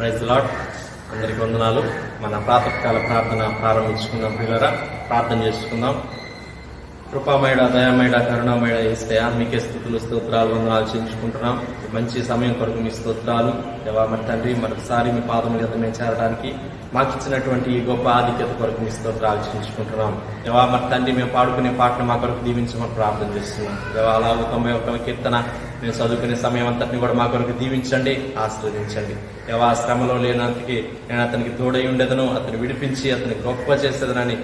Praise lord. అందరికీ వందనాలు. మన ప్రాతకాల ప్రార్థన ప్రారంభించుకుందాం. పిల్లరా, ప్రార్థన చేసుకుందాం. కృపామయుడ, దయామయుడ, కరుణామయుడ యేసయ్యా, మీకే స్తుతులు, స్తోత్రాలు, వందనాలు చెల్లించుకుంటున్నాం. మంచి సమయం కొరకు మీ స్తోత్రాలు. దేవా మరి తండ్రి, మరొకసారి మీ పాదముల యొద్ద మేము చేరడానికి మాకు ఇచ్చినటువంటి ఈ గొప్ప ఆధిక్యత కొరకు మీ స్తోత్రాలు చెల్లించుకుంటున్నాం. దేవా మరి తండ్రి, మేము పాడుకునే పాటను మా కొరకు దీవించమని ప్రార్థన చేస్తున్నాం. దేవా అలా 91వ కీర్తన మేము చదువుకునే సమయం అంతటిని కూడా మా కొరకు దీవించండి, ఆశీర్వదించండి. దేవా శ్రమలో లేనంతకి నేను అతనికి తోడై ఉండేదను, అతను విడిపించి అతని గొప్ప చేసేదనని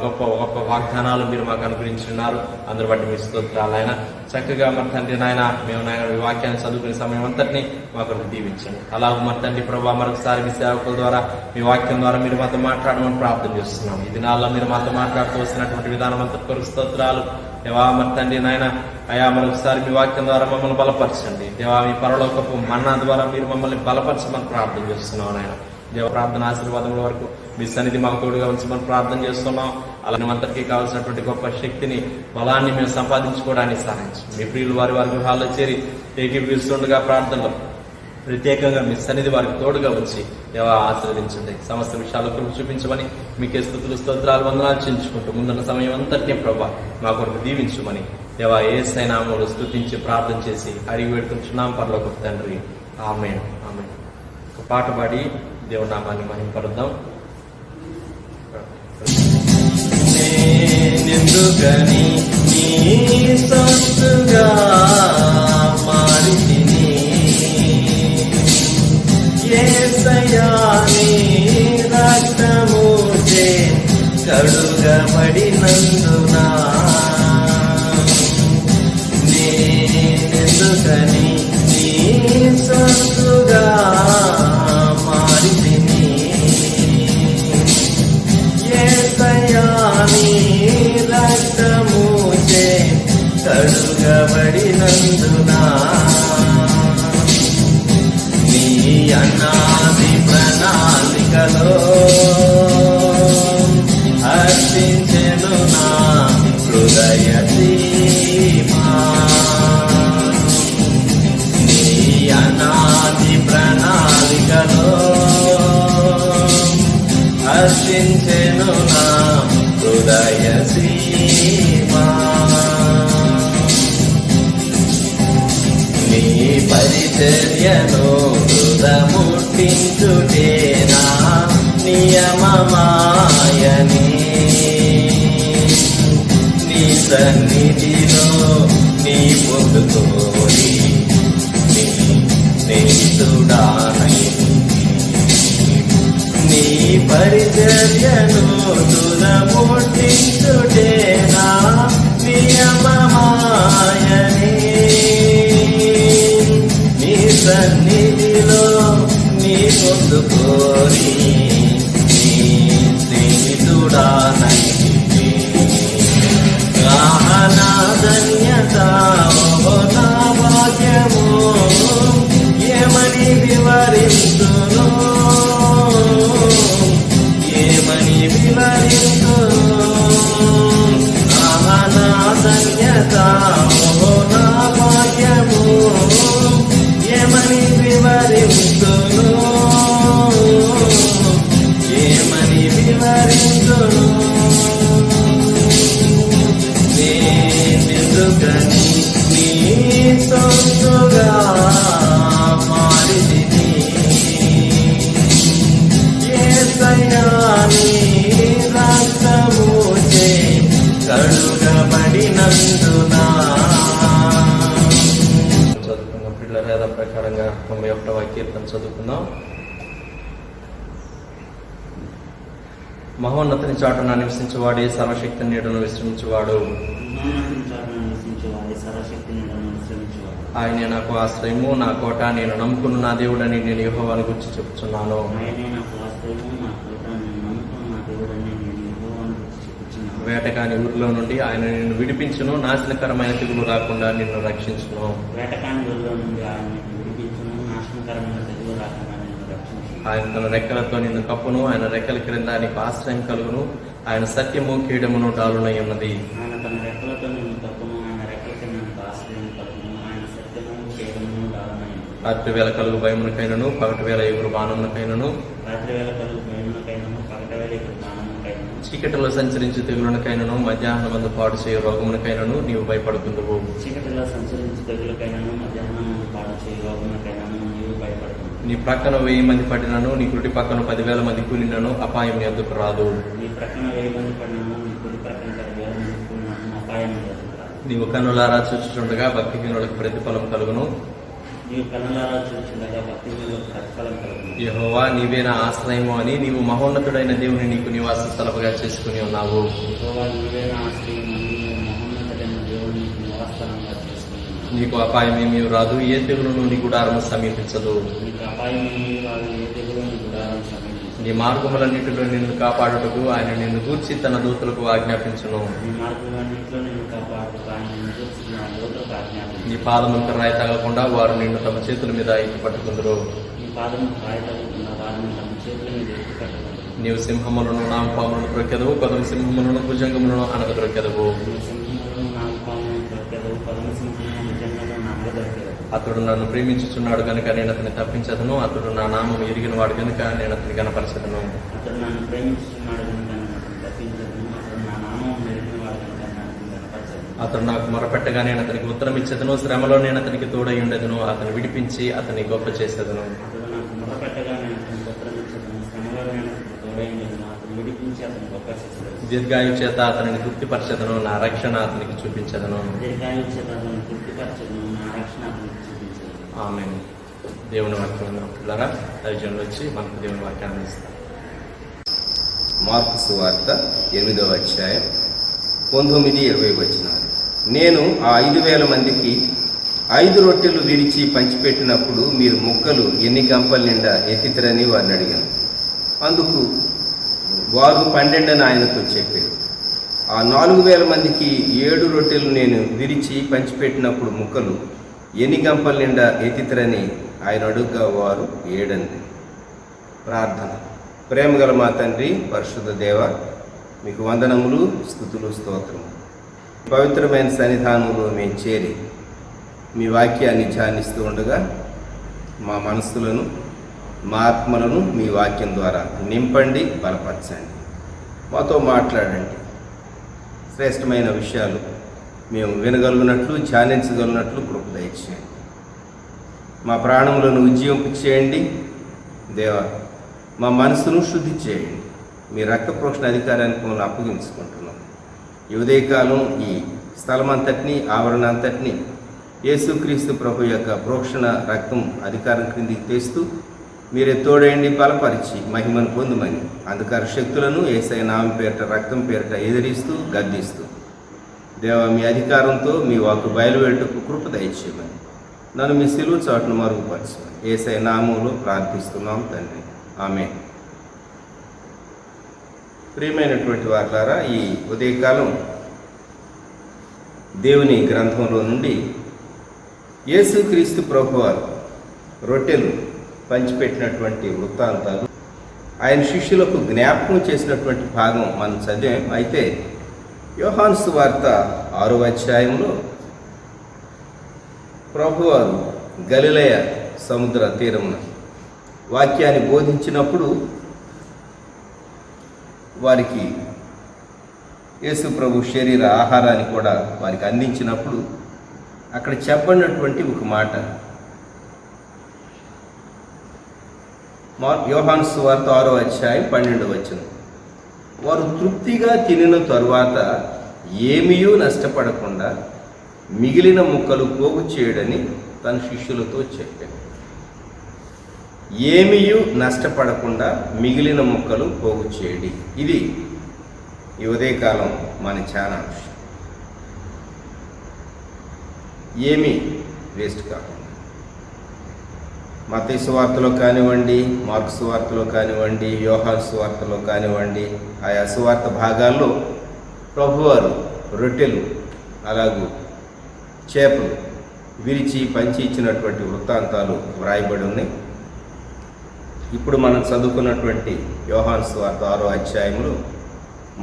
గొప్ప గొప్ప వాగ్దానాలు మీరు మాకు అనుగ్రహించున్నారు. అందరి బట్టి మీ స్తోత్రాలు. ఆయన చక్కగా మరి తండ్రి నాయన మేము నాయన ఈ వాక్యాన్ని చదువుకునే సమయం అంతటిని మా కొరకు దీవించండి. అలా మరి తండ్రి ప్రభా మరొకసారి మీ సేవకుల ద్వారా మీ వాక్యం ద్వారా మీరు మాతో మాట్లాడమని ప్రార్థన చేస్తున్నాం. ఈ దినాల్లో మీరు మాతో మాట్లాడుతూ వస్తున్నటువంటి విధానం అంతటి కొరకు స్తోత్రాలు. దేవా మరి తండ్రి నాయన అయా మరొకసారి మీ వాక్యం ద్వారా మమ్మల్ని బలపరచండి. దేవా మీ పరలోకపు మన్నా ద్వారా మీరు మమ్మల్ని బలపరచమని ప్రార్థన చేస్తున్నాం. నాయన దేవ ప్రార్థన ఆశీర్వాదముల వరకు మీ సన్నిధి మాకు తోడుగా ఉంచమని ప్రార్థన చేస్తున్నాం. అలాగే అంతటికీ కావాల్సినటువంటి గొప్ప శక్తిని, బలాన్ని మేము సంపాదించుకోవడానికి సహాయించి మీ ప్రియులు వారి గృహాల్లో చేరి ఏకీభవిస్తుండగా ప్రార్థనలో ప్రత్యేకంగా మీ సన్నిధి వారికి తోడుగా వచ్చి దేవా ఆశీర్వదించండి. సమస్త విషయాలు కృప చూపించమని మీకే స్తుతులు, స్తోత్రాలు, వందనాలు చెల్లించుకుంటూ ముందున్న సమయం అంతటినీ ప్రభా మా కొరకు దీవించమని దేవా యేసయ్య నామములో స్తుతించి ప్రార్థన చేసి అడిగి పెడుతున్నాం పరలోకపు తండ్రి. ఆమేన్. ఆమేన్. ఒక పాట పాడి దేవుని నామాన్ని మహిమపరుద్దాం. నేనెందుకని నీ సొత్తుగా మారితిని, యేసయ్యా నీ రక్తముచే కడుగబడినందున, నేనెందుకని నీ సొత్తుగా మారితిని, యేసయ్యా నీ రక్తముచే కడుగబడినందున, నీ అనాది ప్రణాళికలో హర్షించెను నా హృదయ సీమా, నీ అనాది ప్రణాళికలో హర్షించెను నా హృదయ సీమా, నీ పరిచర్యను హృదముట్టించుటేనా నియమమాయని, నీ సన్నిధిలో నీ పొందుకోరి నీ స్నేహితుడానై, నీ పరిచర్యను హృదముట్టించుటేనా నియమమాయని, నీ సన్నిధిలో నీ పొందుకోరి నీ స్నేహితుడానై, నా ధన్యత నా భాగ్యము ఏమని వివరించును, ఏమని వివరించును, నా ధన్యత నా భాగ్యము ఏమని వివరించును, ఏమని వివరించును, నేనెందుకని నీ సొత్తుగా మారితిని, యేసయ్యా నీ రక్తముచే కడుగబడినందున. చదువుకుందాం పిల్లల యథా ప్రకారంగా 91వ కీర్తన చదువుకుందాం. మహోన్నతుని చాటున నివసించువాడే సర్వశక్తి నీడను విశ్రమించువాడు, ఆయనే నాకు ఆశ్రయము నా కోట, నేను నమ్ముకున్న నా దేవుడని నేను యెహోవాను గురించి చెప్తున్నాను. వేటకాని ఊరిలో నుండి ఆయన నిన్ను విడిపించును, నాశనకరమైన తెగులు రాకుండా నిన్ను రక్షించును. ఆయన తన రెక్కలతో నిన్ను కప్పును, ఆయన రెక్కల క్రింద నీకు ఆశ్రయం కలుగును. ఆయన సత్యము కీడమును డాలునై ఉన్నది. రాత్రి వేళ కలుగు భయమునకైనను పగటి వేళ ఎగురు బాణమునకైనను రాత్రి వేళ కలుగు భయమునకైనను పగటి వేళ ఎగురు బాణమునకైనను చీకటిలో సంచరించి తెగులునకైనను మధ్యాహ్నమందు పాడు చేయు రోగమునకైనను నీవు భయపడుతుందువు. చీకటిలో సంచరించి తెగులకైనను మధ్యాహ్నం పాడు చేయు రోగమునకైనను నీవు భయపడుతుంది. నీ ప్రక్కన 1000 మంది పడినను నీ కుడి పక్కన 10,000 మంది కూలినను అపాయం నీ వద్దకు రాదు. నీ ప్రక్కన 1000 మంది పడినను నీ కుడి ప్రక్కన 10,000 మంది కూలినను అపాయం నీ వద్దకు రాదు. నీవు కన్నులారా చూచుచుండగా భక్తిహీనులకు ప్రతిఫలం కలుగును. నీవు కన్నులారా చూచుండగా భక్తిహీనులకు ప్రతిఫలం కలుగును. యెహోవా నీవే నా ఆశ్రయము అని నీవు మహోన్నతుడైన దేవుని నీకు నివాస స్థలముగా చేసుకుని ఉన్నావు. యెహోవా నీవే నా ఆశ్రయం అని నీవు మహోన్నతుడైన దేవుని నీకు నివాసస్థలంగా చేసుకుని నీకు అపాయం ఏమీ రాదు, ఏ తెగులును నీ గుడారము సమీపించదు. నీకు అపాయం ఏమీ రాదు, ఏ తెగులు నీ గుడారం సమీపించదు. నీ మార్గములన్నిటిలో నిన్ను కాపాడుటకు ఆయన నిన్ను గూర్చి తన దూతలకు ఆజ్ఞాపించును. నీ మార్గములన్నిటిలో నిన్ను కాపాడుటకు ఆయన నిన్ను గూర్చి తన దూతలకు ఆజ్ఞాపించును. నీ పాదములకు రాయి తగలకుండా వారు నిన్ను తమ చేతుల మీద ఎత్తి పట్టుకుందరు. నీ పాదములకు రాయి తగలకుండా వారిని తమ చేతుల మీద ఎత్తి పట్టుకుందురు. నీవు సింహములను నామపాములను దొరికెదవు, కొదమ సింహములను భుజంగములను అనగ దొరికెదవు. నీవు సింహములను నాగపాములను దొరికెదవు, పదమ సింహములను భుజంగములను అనగ దొరికెదవు. అతడు నన్ను ప్రేమించుచున్నాడు గనుక నేను అతన్ని తప్పించదను, అతడు నా నామం ఎరిగిన వాడు గనుక నేను అతని గనపరచదను. అతడు నన్ను ప్రేమించుచున్నాడు కనుక నేను అతను తప్పించదను, అతడు నా నామం ఎరిగిన వాడు కనుక నేను అతని గనపరచదను. అతడు నాకు మొరపెట్టగా నేను అతనికి ఉత్తరం ఇచ్చేదను, శ్రమలో నేను అతనికి తోడై ఉండేదను, అతను విడిపించి అతన్ని గొప్ప చేసేదను. అతడు నాకు మొరపెట్టగా నేను అతనికి ఉత్తరం ఇచ్చేదను, శ్రమలో నేను అతనికి తోడై ఉండేదను, అతను విడిపించి అతను గొప్ప చేసేదను. దీర్ఘాయు చేత అతనిని తృప్తిపరచదను, నా రక్షణ అతనికి చూపించదను. దీర్ఘాయు చేత అతను తృప్తిపరచదను, నా రక్షణ అతనికి చూపించదను. ఆమేన్. దేవుని వాక్యం పిల్లరా దైవజనులు వచ్చి మనకు దేవుని వాక్యాన్ని ఇస్తారు. మార్కు సువార్త 8వ అధ్యాయం 19-20 వచనాలు. నేను ఆ 5,000 మందికి 5 రొట్టెలు విరిచి పంచిపెట్టినప్పుడు మీరు ముక్కలు ఎన్ని గంపల నిండా ఎత్తితరని వారిని అడిగాను. అందుకు వారు 12 అని ఆయనతో చెప్పారు. ఆ 4,000 మందికి 7 రొట్టెలు నేను విరిచి పంచిపెట్టినప్పుడు ముక్కలు ఎన్ని గంపల నిండా ఎత్తితరని ఆయన అడుగుగా వారు 7 అంది. ప్రార్థన. ప్రేమగల మా తండ్రి, పరిశుద్ధ దేవ, మీకు వందనములు, స్తుతులు, స్తోత్రము. పవిత్రమైన సన్నిధానంలో మేము చేరి మీ వాక్యాన్ని ధ్యానిస్తూ ఉండగా మా మనస్సులను, మా ఆత్మలను మీ వాక్యం ద్వారా నింపండి, బలపరచండి, మాతో మాట్లాడండి. శ్రేష్టమైన విషయాలు మేము వినగలిగినట్లు, ధ్యానించగలిగినట్లు కృప దయచేయండి. మా ప్రాణములను ఉజ్జీవింపు చేయండి దేవా. మా మనసును శుద్ధి చేయండి. మీ రక్త ప్రోక్షణ అధికారానికి మమ్మల్ని అప్పగించుకుంటున్నాం. ఈ ఉదయకాలం ఈ స్థలం అంతటినీ, ఆవరణ అంతటినీ యేసుక్రీస్తు ప్రభు యొక్క ప్రోక్షణ రక్తం అధికారం క్రిందికి తెస్తూ మీరే తోడేయండి, బలపరిచి మహిమను పొందుమని అంధకార శక్తులను యేసయ్య నామం పేరిట, రక్తం పేరిట ఎదిరిస్తూ గద్దిస్తూ దేవ మీ అధికారంతో మీ వాక్కు బయలువెట్టుకు కృప దయచేయమని నన్ను మీ సిలువ చాటును మరుగుపరచమని యేసయ్య నామంలో ప్రార్థిస్తున్నాం తండ్రి. ఆమేన్. ప్రియమైనటువంటి వారులారా, ఈ ఉదయకాలం దేవుని గ్రంథంలో నుండి యేసుక్రీస్తు ప్రభువారు రొట్టెలు పంచిపెట్టినటువంటి వృత్తాంతాలు, ఆయన శిష్యులకు జ్ఞాపకం చేసినటువంటి భాగం మనం చదివాం. అయితే యోహాను సువార్త 6వ అధ్యాయంలో ప్రభువారు గలిలయ సముద్ర తీరమున వాక్యాన్ని బోధించినప్పుడు, వారికి యేసు ప్రభు శరీర ఆహారాన్ని కూడా వారికి అందించినప్పుడు అక్కడ చెప్పినటువంటి ఒక మాట, యోహాను సువార్త 6వ అధ్యాయం 12వ వచనం. వారు తృప్తిగా తినిన తరువాత ఏమీయూ నష్టపడకుండా మిగిలిన ముక్కలు పోగు చేయడని తన శిష్యులతో చెప్పాడు. ఏమీయూ నష్టపడకుండా మిగిలిన ముక్కలు పోగు చేయడి. ఇది ఈ ఉదయకాలం మన ధ్యానాంశం. ఏమీ వేస్ట్ కాకుండా మత్తయి సువార్తలో కానివ్వండి, మార్కు సువార్తలో కానివ్వండి, యోహాను సువార్తలో కానివ్వండి, ఆయా సువార్త భాగాల్లో ప్రభువారు రొట్టెలు అలాగూ చేపలు విరిచి పంచి ఇచ్చినటువంటి వృత్తాంతాలు వ్రాయబడి ఉన్నాయి. ఇప్పుడు మనం చదువుకున్నటువంటి యోహాను సువార్త 6వ అధ్యాయంలో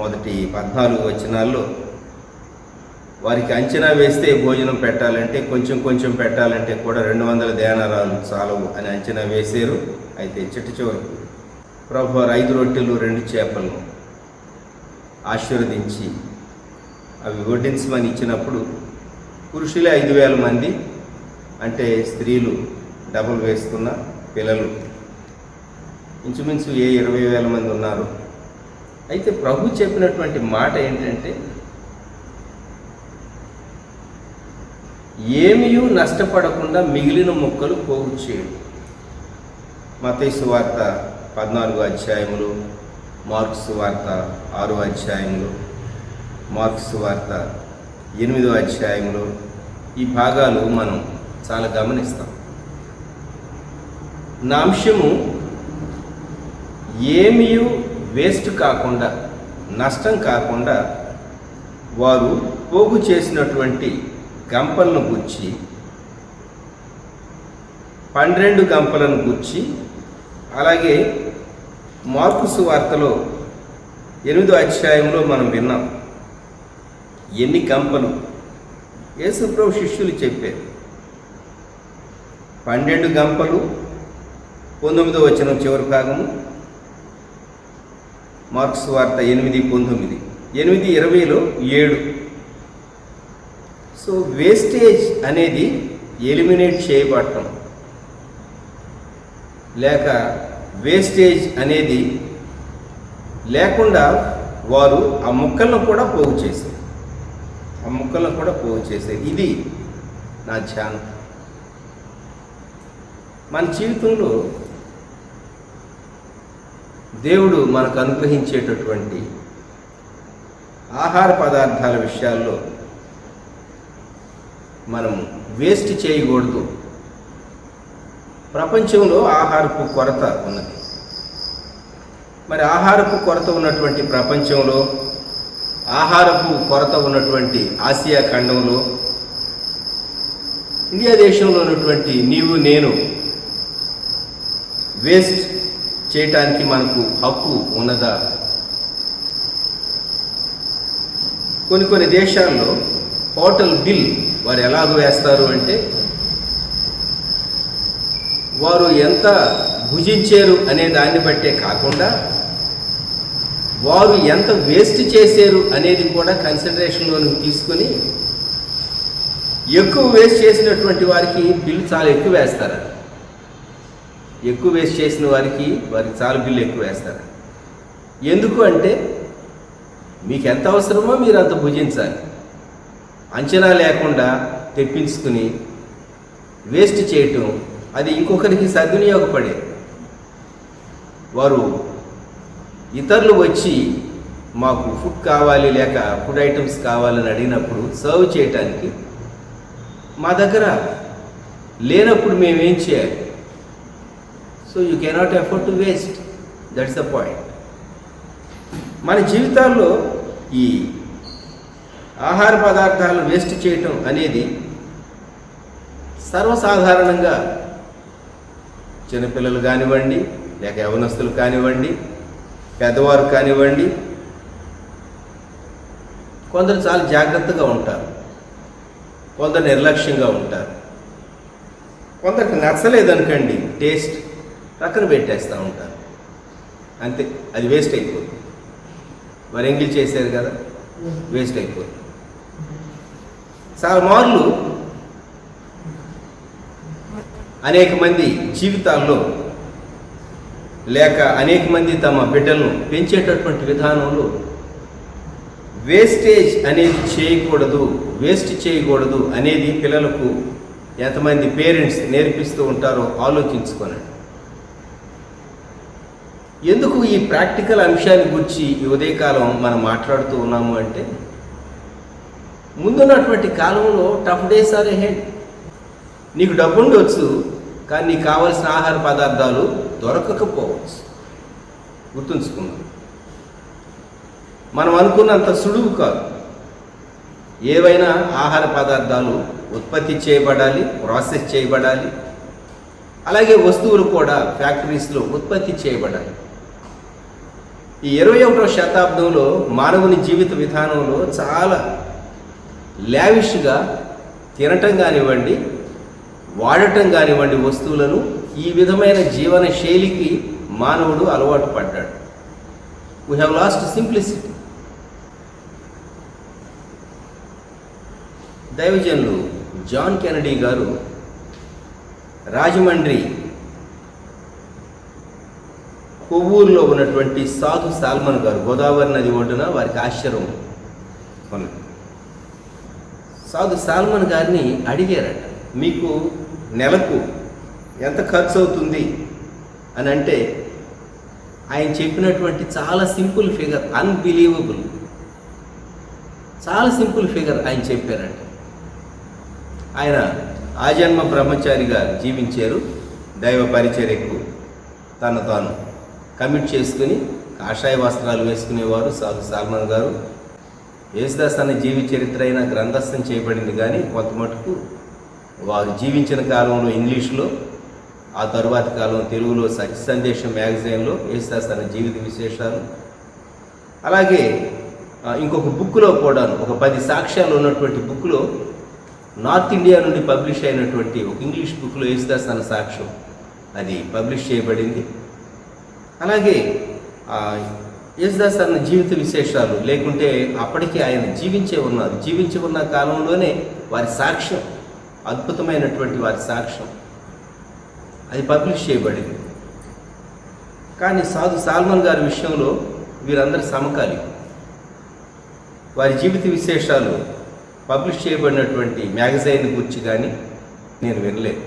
మొదటి 14 వచనాల్లో వారికి అంచనా వేస్తే భోజనం పెట్టాలంటే కొంచెం కొంచెం పెట్టాలంటే కూడా 200 దేనారాలు చాలవు అని అంచనా వేశారు. అయితే చిట్ట చివరకు ప్రభు 5 రొట్టెలు 2 చేపలను ఆశీర్వదించి అవి వడ్డించమని ఇచ్చినప్పుడు పురుషులే 5,000 మంది, అంటే స్త్రీలు డబుల్ వేసుకున్న పిల్లలు ఇంచుమించు 20,000 మంది ఉన్నారు. అయితే ప్రభు చెప్పినటువంటి మాట ఏంటంటే, ఏమీయూ నష్టపడకుండా మిగిలిన ముక్కలు పోగు చేయడు. మత్తయి సువార్త 14వ అధ్యాయములు, మార్కు సువార్త 6వ అధ్యాయములు, మార్కు సువార్త 8వ అధ్యాయములు ఈ భాగాలు మనం చాలా గమనిస్తాం. నా అంశము ఏమీయూ వేస్ట్ కాకుండా, నష్టం కాకుండా వారు పోగు చేసినటువంటి గంపలను గుచ్చి, 12 గంపలను గుచ్చి, అలాగే మార్కు సువార్తలో 8వ అధ్యాయంలో మనం విన్నాం ఎన్ని గంపలు యేసుప్రభు శిష్యులు చెప్పారు. 12 గంపలు, 19వ వచనం చివరి భాగము, మార్కు సువార్త 8:19, 8:20లో 7. సో వేస్టేజ్ అనేది ఎలిమినేట్ చేయబడటం, లేక వేస్టేజ్ అనేది లేకుండా వారు ఆ ముక్కలను కూడా పోగు చేశారు. ఇది నా ధ్యానం. మన జీవితంలో దేవుడు మనకు అనుగ్రహించేటటువంటి ఆహార పదార్థాల విషయాల్లో మనం వేస్ట్ చేయకూడదు. ప్రపంచంలో ఆహారపు కొరత ఉన్నది. మరి ఆహారపు కొరత ఉన్నటువంటి ప్రపంచంలో, ఆహారపు కొరత ఉన్నటువంటి ఆసియా ఖండంలో, ఇండియా దేశంలో ఉన్నటువంటి నీవు నేను వేస్ట్ చేయటానికి మనకు హక్కు ఉన్నదా? కొన్ని దేశాల్లో హోటల్ బిల్ వారు ఎలాగ వేస్తారు అంటే, వారు ఎంత భుజించారు అనే దాన్ని బట్టే కాకుండా వారు ఎంత వేస్ట్ చేశారు అనేది కూడా కన్సిడరేషన్లోకి తీసుకొని ఎక్కువ వేస్ట్ చేసినటువంటి వారికి బిల్లు చాలా ఎక్కువ వేస్తారు. ఎక్కువ వేస్ట్ చేసిన వారికి చాలా బిల్లు ఎక్కువ వేస్తారు. ఎందుకు అంటే మీకు ఎంత అవసరమో మీరు అంత భుజించాలి. అంచనా లేకుండా తెప్పించుకుని వేస్ట్ చేయటం అది ఇంకొకరికి సద్వినియోగపడే. వారు ఇతరులు వచ్చి మాకు ఫుడ్ కావాలి లేక ఫుడ్ ఐటమ్స్ కావాలని అడిగినప్పుడు సర్వ్ చేయటానికి మా దగ్గర లేనప్పుడు మేమేం చేయాలి? So you cannot afford to waste. That's the point. మన జీవితాల్లో ఈ ఆహార పదార్థాలు వేస్ట్ చేయటం అనేది సర్వసాధారణంగా చిన్నపిల్లలు కానివ్వండి, లేక యవనస్తులు కానివ్వండి, పెద్దవారు కానివ్వండి, కొందరు చాలా జాగ్రత్తగా ఉంటారు, కొందరు నిర్లక్ష్యంగా ఉంటారు. కొందరికి నచ్చలేదనుకోండి, టేస్ట్ పక్కన పెట్టేస్తూ ఉంటారు. అంతే, అది వేస్ట్ అయిపోతుంది. మరి ఎంగిల్ చేశారు కదా, వేస్ట్ అయిపోతుంది. చాలా మార్లు అనేక మంది జీవితాల్లో లేక అనేక మంది తమ బిడ్డలను పెంచేటటువంటి విధానంలో వేస్ట్ చేయకూడదు అనేది పిల్లలకు ఎంతమంది పేరెంట్స్ నేర్పిస్తూ ఉంటారో ఆలోచించుకోనండి. ఎందుకు ఈ ప్రాక్టికల్ అంశాన్ని గురించి ఈ ఉదయకాలం మనం మాట్లాడుతూ ఉన్నాము అంటే, ముందున్నటువంటి కాలంలో టఫ్ డేస్ ఆర్ అహెడ్. నీకు డబ్బు ఉండవచ్చు, కానీ నీకు కావలసిన ఆహార పదార్థాలు దొరకకపోవచ్చు. గుర్తుంచుకున్నాం. మనం అనుకున్నంత సులువు కాదు. ఏవైనా ఆహార పదార్థాలు ఉత్పత్తి చేయబడాలి, ప్రాసెస్ చేయబడాలి. అలాగే వస్తువులు కూడా ఫ్యాక్టరీస్లో ఉత్పత్తి చేయబడాలి. ఈ 21వ శతాబ్దంలో మానవుని జీవిత విధానంలో చాలా లావిష్గా తినటం కానివ్వండి, వాడటం కానివ్వండి వస్తువులను, ఈ విధమైన జీవన శైలికి మానవుడు అలవాటు పడ్డాడు. We have lost simplicity. దైవజనులు జాన్ కెనడీ గారు రాజమండ్రి కొవ్వూరులో ఉన్నటువంటి సాధు సాల్మన్ గారు, గోదావరి నది ఒడ్డున వారికి ఆశ్రమం ఉన్నది. సాధు సాల్మన్ గారిని అడిగారట, మీకు నెలకు ఎంత ఖర్చు అవుతుంది అని అంటే ఆయన చెప్పినటువంటి చాలా సింపుల్ ఫిగర్, అన్బిలీవబుల్, చాలా సింపుల్ ఫిగర్ ఆయన చెప్పారట. ఆయన ఆజన్మ బ్రహ్మచారిగా జీవించారు. దైవ పరిచర్యకు తను తాను కమిట్ చేసుకుని కాషాయ వస్త్రాలు వేసుకునేవారు సాధు సాల్మన్ గారు. యేసుదాస్ అనే జీవి చరిత్ర అయినా గ్రంథస్థం చేయబడింది, కానీ కొంత మటుకు వారు జీవించిన కాలంలో ఇంగ్లీష్లో, ఆ తరువాతి కాలం తెలుగులో సత్య సందేశం మ్యాగజైన్లో యేసుదాస్ అనే జీవిత విశేషాలు, అలాగే ఇంకొక బుక్లో కూడాను, ఒక 10 సాక్ష్యాలు ఉన్నటువంటి బుక్లో, నార్త్ ఇండియా నుండి పబ్లిష్ అయినటువంటి ఒక ఇంగ్లీష్ బుక్లో యేసుదాస్ అనే సాక్ష్యం అది పబ్లిష్ చేయబడింది. అలాగే యేసుదాస్ అన్న జీవిత విశేషాలు, లేకుంటే అప్పటికే ఆయన జీవించి ఉన్న కాలంలోనే వారి సాక్ష్యం, అద్భుతమైనటువంటి వారి సాక్ష్యం అది పబ్లిష్ చేయబడింది. కానీ సాధు సాల్మన్ గారి విషయంలో వీరందరూ సమకాలీకులు. వారి జీవిత విశేషాలు పబ్లిష్ చేయబడినటువంటి మ్యాగజైన్ గురించి కానీ నేను వినలేదు.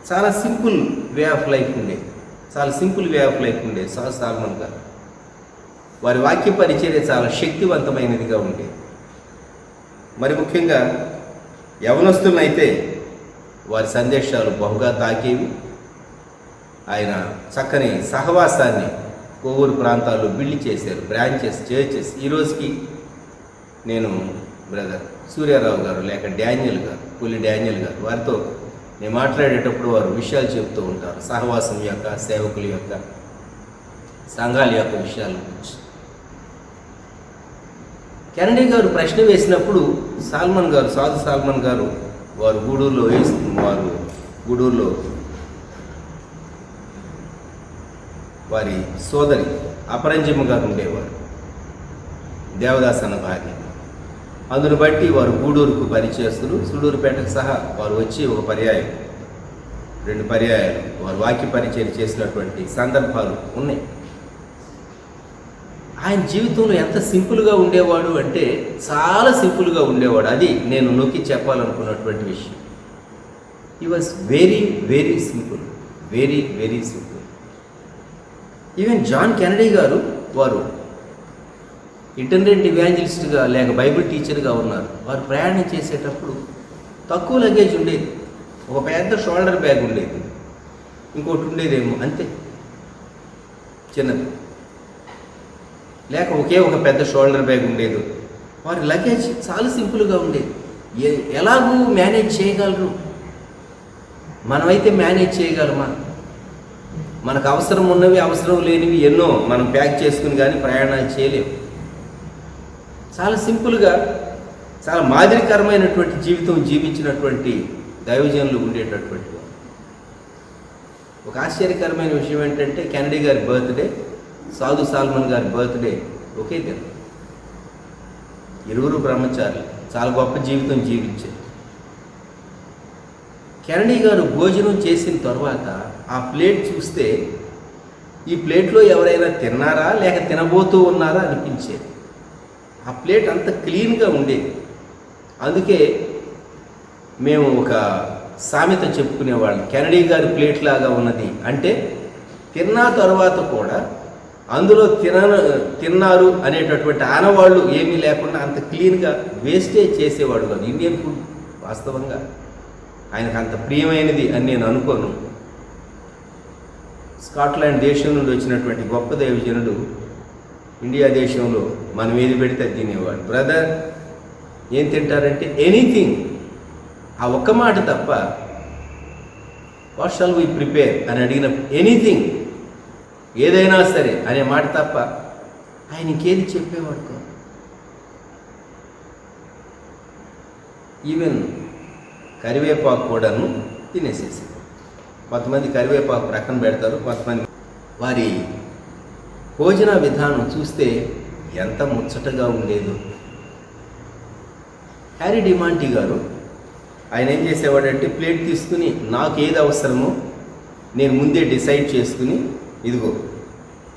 చాలా సింపుల్ వే ఆఫ్ లైఫ్ ఉండేది, సాధు సాల్మన్ గారు. వారి వాక్య పరిచర్య చాలా శక్తివంతమైనదిగా ఉండేది. మరి ముఖ్యంగా యవనస్తులనైతే వారి సందేశాలు బహుగా తాకేవి. ఆయన చక్కని సహవాసాన్ని కొవ్వూరు ప్రాంతాల్లో బిల్డ్ చేశారు, బ్రాంచెస్, చర్చెస్. ఈ రోజుకి నేను బ్రదర్ సూర్యారావు గారు లేక డానియల్ గారు, పులి డానియల్ గారు, వారితో నేను మాట్లాడేటప్పుడు వారు విషయాలు చెబుతూ ఉంటారు, సహవాసం యొక్క, సేవకుల యొక్క, సంఘాల యొక్క విషయాల గురించి. కెనడీ గారు ప్రశ్న వేసినప్పుడు సాధు సాల్మన్ గారు వారు గూడూరులో వారి సోదరి అపరంజిమ్మ గారు ఉండేవారు, దేవదాస్ అన్న భార్య. అందును బట్టి వారు గూడూరుకు పరిచయస్తులు. సూడూరుపేటకు సహా వారు వచ్చి ఒక పర్యాయం, 2 పర్యాయాలు వారు వాక్య పరిచయం చేసినటువంటి సందర్భాలు ఉన్నాయి. ఆయన జీవితంలో ఎంత సింపుల్గా ఉండేవాడు అంటే చాలా సింపుల్గా ఉండేవాడు. అది నేను నొక్కి చెప్పాలనుకున్నటువంటి విషయం. He was very very simple, very very simple. Even John Kennedy గారు వారు ఇంటర్నెట్ ఇవాంజలిస్ట్గా లేక బైబిల్ టీచర్గా ఉన్నారు. వారు ప్రయాణం చేసేటప్పుడు తక్కువ లగేజ్ ఉండేది, ఒక పెద్ద షోల్డర్ బ్యాగ్ ఉండేది, ఇంకోటి ఉండేదేమో అంతే చిన్నది, లేక ఒక పెద్ద షోల్డర్ బ్యాగ్ ఉండేది. వారి లగేజ్ చాలా సింపుల్గా ఉండేది. ఎలాగూ మేనేజ్ చేయగలరు? మనమైతే మేనేజ్ చేయగలమా? మనకు అవసరం ఉన్నవి, అవసరం లేనివి ఎన్నో మనం ప్యాక్ చేసుకుని కానీ ప్రయాణాలు చేయలేము. చాలా సింపుల్గా, చాలా మాదిరికరమైనటువంటి జీవితం జీవించినటువంటి దైవజనులు ఉండేటటువంటి వారు. ఒక ఆశ్చర్యకరమైన విషయం ఏంటంటే కెనడీ గారి బర్త్డే, సాధు సాల్మన్ గారి బర్త్డే ఒకే దినం. ఇరువురు బ్రహ్మచారులు, చాలా గొప్ప జీవితం జీవించారు. కెనడీ గారు భోజనం చేసిన తర్వాత ఆ ప్లేట్ చూస్తే ఈ ప్లేట్లో ఎవరైనా తిన్నారా లేక తినబోతూ ఉన్నారా అనిపించేది. ఆ ప్లేట్ అంత క్లీన్గా ఉండేది. అందుకే మేము ఒక సామెత చెప్పుకునేవాళ్ళం, కెనడీ గారి ప్లేట్ లాగా ఉన్నది అంటే తిన్న తర్వాత కూడా అందులో తిన్నారు అనేటటువంటి ఆనవాళ్ళు ఏమీ లేకుండా అంత క్లీన్గా వేస్టేజ్ చేసేవాడు కాదు. ఇండియన్ ఫుడ్ వాస్తవంగా ఆయనకు అంత ప్రియమైనది అని నేను అనుకోను. స్కాట్లాండ్ దేశం నుండి వచ్చినటువంటి గొప్ప దైవజనుడు ఇండియా దేశంలో మనం ఏది పెడితే తినేవాడు. బ్రదర్ ఏం తింటారంటే ఎనీథింగ్, ఆ ఒక్క మాట తప్ప, వాట్ షాల్ వి ప్రిపేర్ అని అడిగినప్పుడు ఎనీథింగ్, ఏదైనా సరే అనే మాట తప్ప ఆయన ఇంకేది చెప్పేవాడు కాదు. ఈవెన్ కరివేపాకు కూడాను తినేసేసి. కొంతమంది కరివేపాకు ప్రక్కన పెడతారు, కొంతమంది వారి భోజన విధానం చూస్తే ఎంత ముచ్చటగా ఉండేదో. హ్యారీ డిమాంటీ గారు ఆయన ఏం చేసేవాడంటే ప్లేట్ తీసుకుని నాకు ఏది అవసరమో నేను ముందే డిసైడ్ చేసుకుని, ఇదిగో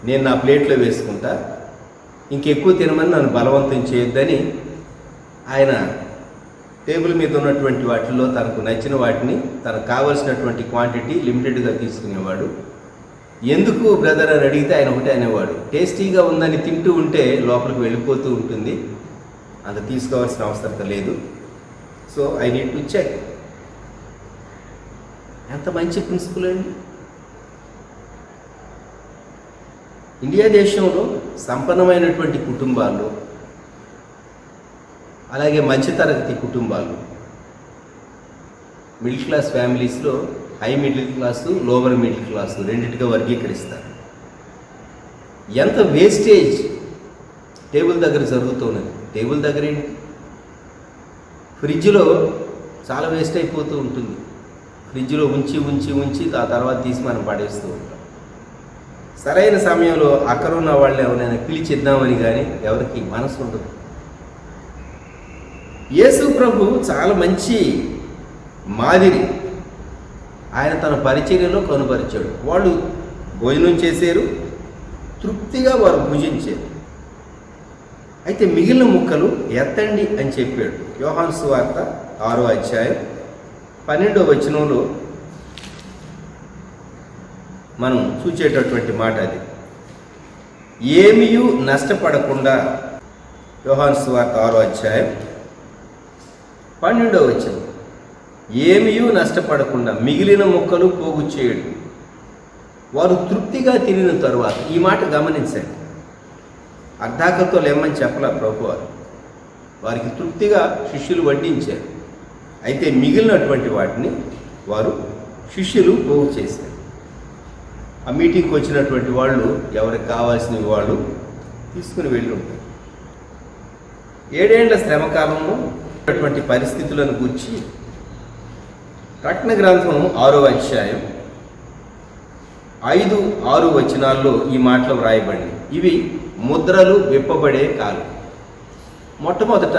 నేను నా ప్లేట్లో వేసుకుంటా, ఇంకెక్కువ తినమని నన్ను బలవంతం చేయొద్దని ఆయన టేబుల్ మీద ఉన్నటువంటి వాటిల్లో తనకు నచ్చిన వాటిని తనకు కావలసినటువంటి క్వాంటిటీ లిమిటెడ్గా తీసుకునేవాడు. ఎందుకు బ్రదర్ అని అడిగితే ఆయన ఒకటే అనేవాడు, టేస్టీగా ఉందని తింటూ ఉంటే లోపలికి వెళ్ళిపోతూ ఉంటుంది, అంత తీసుకోవాల్సిన అవసరం లేదు, so I need to check. ఎంత మంచి ప్రిన్సిపల్ అండి. ఇండియా దేశంలో సంపన్నమైనటువంటి కుటుంబాల్లో, అలాగే మధ్యతరగతి కుటుంబాలు, మిడిల్ క్లాస్ ఫ్యామిలీస్లో high middle class, lower middle class రెండింటిగా వర్గీకరిస్తారు. ఎంత వేస్టేజ్ టేబుల్ దగ్గర జరుగుతున్నది. టేబుల్ దగ్గర ఏంటి, ఫ్రిడ్జ్లో చాలా వేస్ట్ అయిపోతూ ఉంటుంది. ఫ్రిడ్జ్లో ఉంచి ఉంచి ఉంచి ఆ తర్వాత తీసి మనం పడేస్తూ ఉంటాం. సరైన సమయంలో అక్కడ ఉన్న వాళ్ళు ఎవరైనా పిలిచిద్దామని కానీ ఎవరికి మనసు ఉండదు. యేసు ప్రభు చాలా మంచి మాదిరి ఆయన తన పరిచర్యలో కనుపరిచాడు. వాళ్ళు భోజనం చేశారు, తృప్తిగా వారు భుజించారు. అయితే మిగిలిన ముక్కలు ఎత్తండి అని చెప్పాడు. యోహాను సువార్త 6వ అధ్యాయం 12వ వచనంలో మనం చూచేటటువంటి మాట అది. ఏమీయూ నష్టపడకుండా, యోహాను సువార్త 6వ అధ్యాయం 12వ వచనం, ఏమీయూ నష్టపడకుండా మిగిలిన ముక్కలు పోగు చేయడు. వారు తృప్తిగా తినిన తరువాత, ఈ మాట గమనించండి, అర్ధాకతో లేమని చెప్పలే ప్రభువారు, వారికి తృప్తిగా శిష్యులు వడ్డించారు. అయితే మిగిలినటువంటి వాటిని వారు శిష్యులు పోగు చేశారు. ఆ మీటింగ్కి వచ్చినటువంటి వాళ్ళు ఎవరికి కావాల్సినవి వాళ్ళు తీసుకుని వెళ్ళి ఉంటారు. 7 ఏళ్ల శ్రమకాలంలో అటువంటి పరిస్థితులను గురించి ప్రకటన గ్రంథం 6వ అధ్యాయం 5-6 వచనాల్లో ఈ మాటలు వ్రాయబడింది. ఇవి ముద్రలు విప్పబడే కాలం. మొట్టమొదట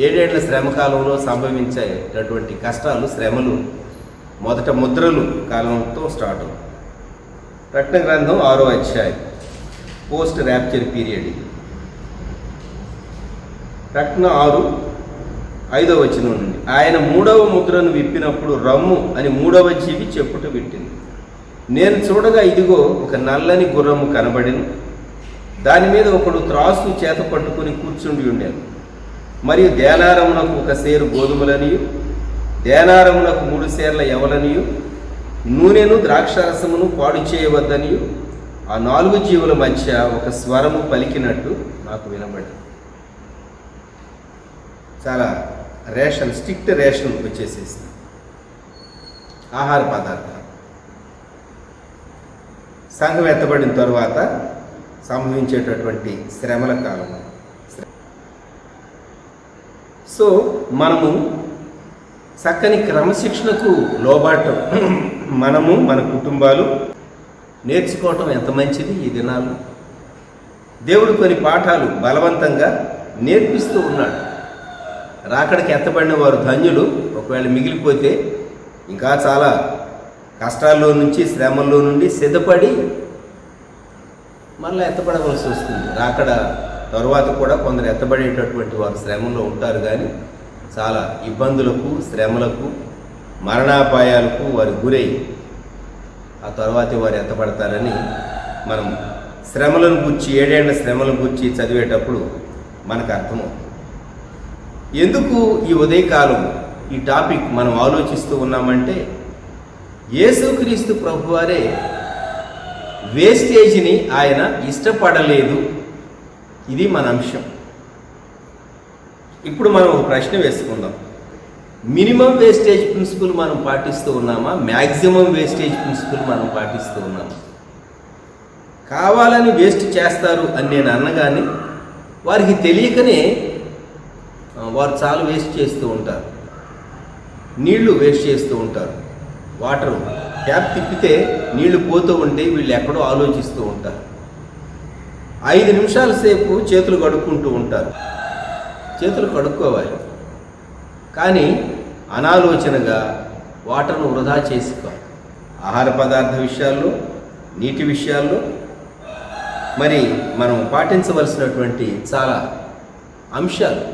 7 ఏళ్ల శ్రమకాలంలో సంభవించేటటువంటి కష్టాలు, శ్రమలు మొదట ముద్రలు కాలంతో స్టార్ట్ అవుతాయి. ప్రకటన గ్రంథం 6వ అధ్యాయం, పోస్ట్ ర్యాప్చర్ పీరియడ్. ప్రకటన 6:5 వచనం నుండి, ఆయన 3వ ముద్రను విప్పినప్పుడు రమ్ము అని 3వ జీవి చెప్పుట విట్టింది. నేను చూడగా ఇదిగో ఒక నల్లని గుర్రము కనబడిను, దాని మీద ఒకడు త్రాసు చేత పట్టుకుని కూర్చుండి ఉండేను. మరియు దేనారమునకు 1 సేరు గోధుమలనియు, దేనారమునకు 3 సేర్ల యవలనియు, నూనెను ద్రాక్షారసమును పాడు చేయవద్దనియు ఆ 4 జీవుల మధ్య ఒక స్వరము పలికినట్టు నాకు వినబడింది. చాలా రేషన్, స్ట్రిక్ట్ రేషన్ వచ్చేసేసింది. ఆహార పదార్థాలు సంఘం ఎత్తబడిన తరువాత సంభవించేటటువంటి శ్రమల కాలం. సో మనము చక్కని క్రమశిక్షణకు లోబాటం మనము, మన కుటుంబాలు నేర్చుకోవటం ఎంత మంచిది. ఈ దినాలు దేవుడు కొన్ని పాఠాలు బలవంతంగా నేర్పిస్తూ ఉన్నాడు. రాకడికి ఎత్తబడిన వారు ధన్యులు. ఒకవేళ మిగిలిపోతే ఇంకా చాలా కష్టాల్లో నుంచి, శ్రమల్లో నుండి సిద్ధపడి మళ్ళీ ఎత్తబడవలసి వస్తుంది. రాకడ తరువాత కూడా కొందరు ఎత్తబడేటటువంటి వారు శ్రమంలో ఉంటారు, కానీ చాలా ఇబ్బందులకు, శ్రమలకు, మరణాపాయాలకు వారు గురై ఆ తర్వాతే వారు ఎత్తబడతారని మనం శ్రమలను గురించి, 7 ఏళ్ల శ్రమలను గురించి చదివేటప్పుడు మనకు అర్థమవుతుంది. ఎందుకు ఈ ఉదయకాలం ఈ టాపిక్ మనం ఆలోచిస్తూ ఉన్నామంటే, యేసుక్రీస్తు ప్రభువారే వేస్టేజ్ని ఆయన ఇష్టపడలేదు. ఇది మన అంశం. ఇప్పుడు మనం ఒక ప్రశ్న వేసుకుందాం. మినిమం వేస్టేజ్ ప్రిన్సిపల్ మనం పాటిస్తూ ఉన్నామా, మ్యాక్సిమం వేస్టేజ్ ప్రిన్సిపల్ మనం పాటిస్తూ ఉన్నామా? కావాలని వేస్ట్ చేస్తారు అని నేను అన్నగానే వారికి తెలియకనే వారు చాలా వేస్ట్ చేస్తూ ఉంటారు. నీళ్లు వేస్ట్ చేస్తూ ఉంటారు. వాటరు ట్యాప్ తిప్పితే నీళ్లు పోతూ ఉంటే వీళ్ళు ఎక్కడో ఆలోచిస్తూ ఉంటారు. 5 నిమిషాల సేపు చేతులు కడుక్కుంటూ ఉంటారు. చేతులు కడుక్కోవాలి, కానీ అనాలోచనగా వాటర్ను వృధా చేసుకోవాలి. ఆహార పదార్థ విషయాల్లో, నీటి విషయాల్లో మరి మనం పాటించవలసినటువంటి చాలా అంశాలు,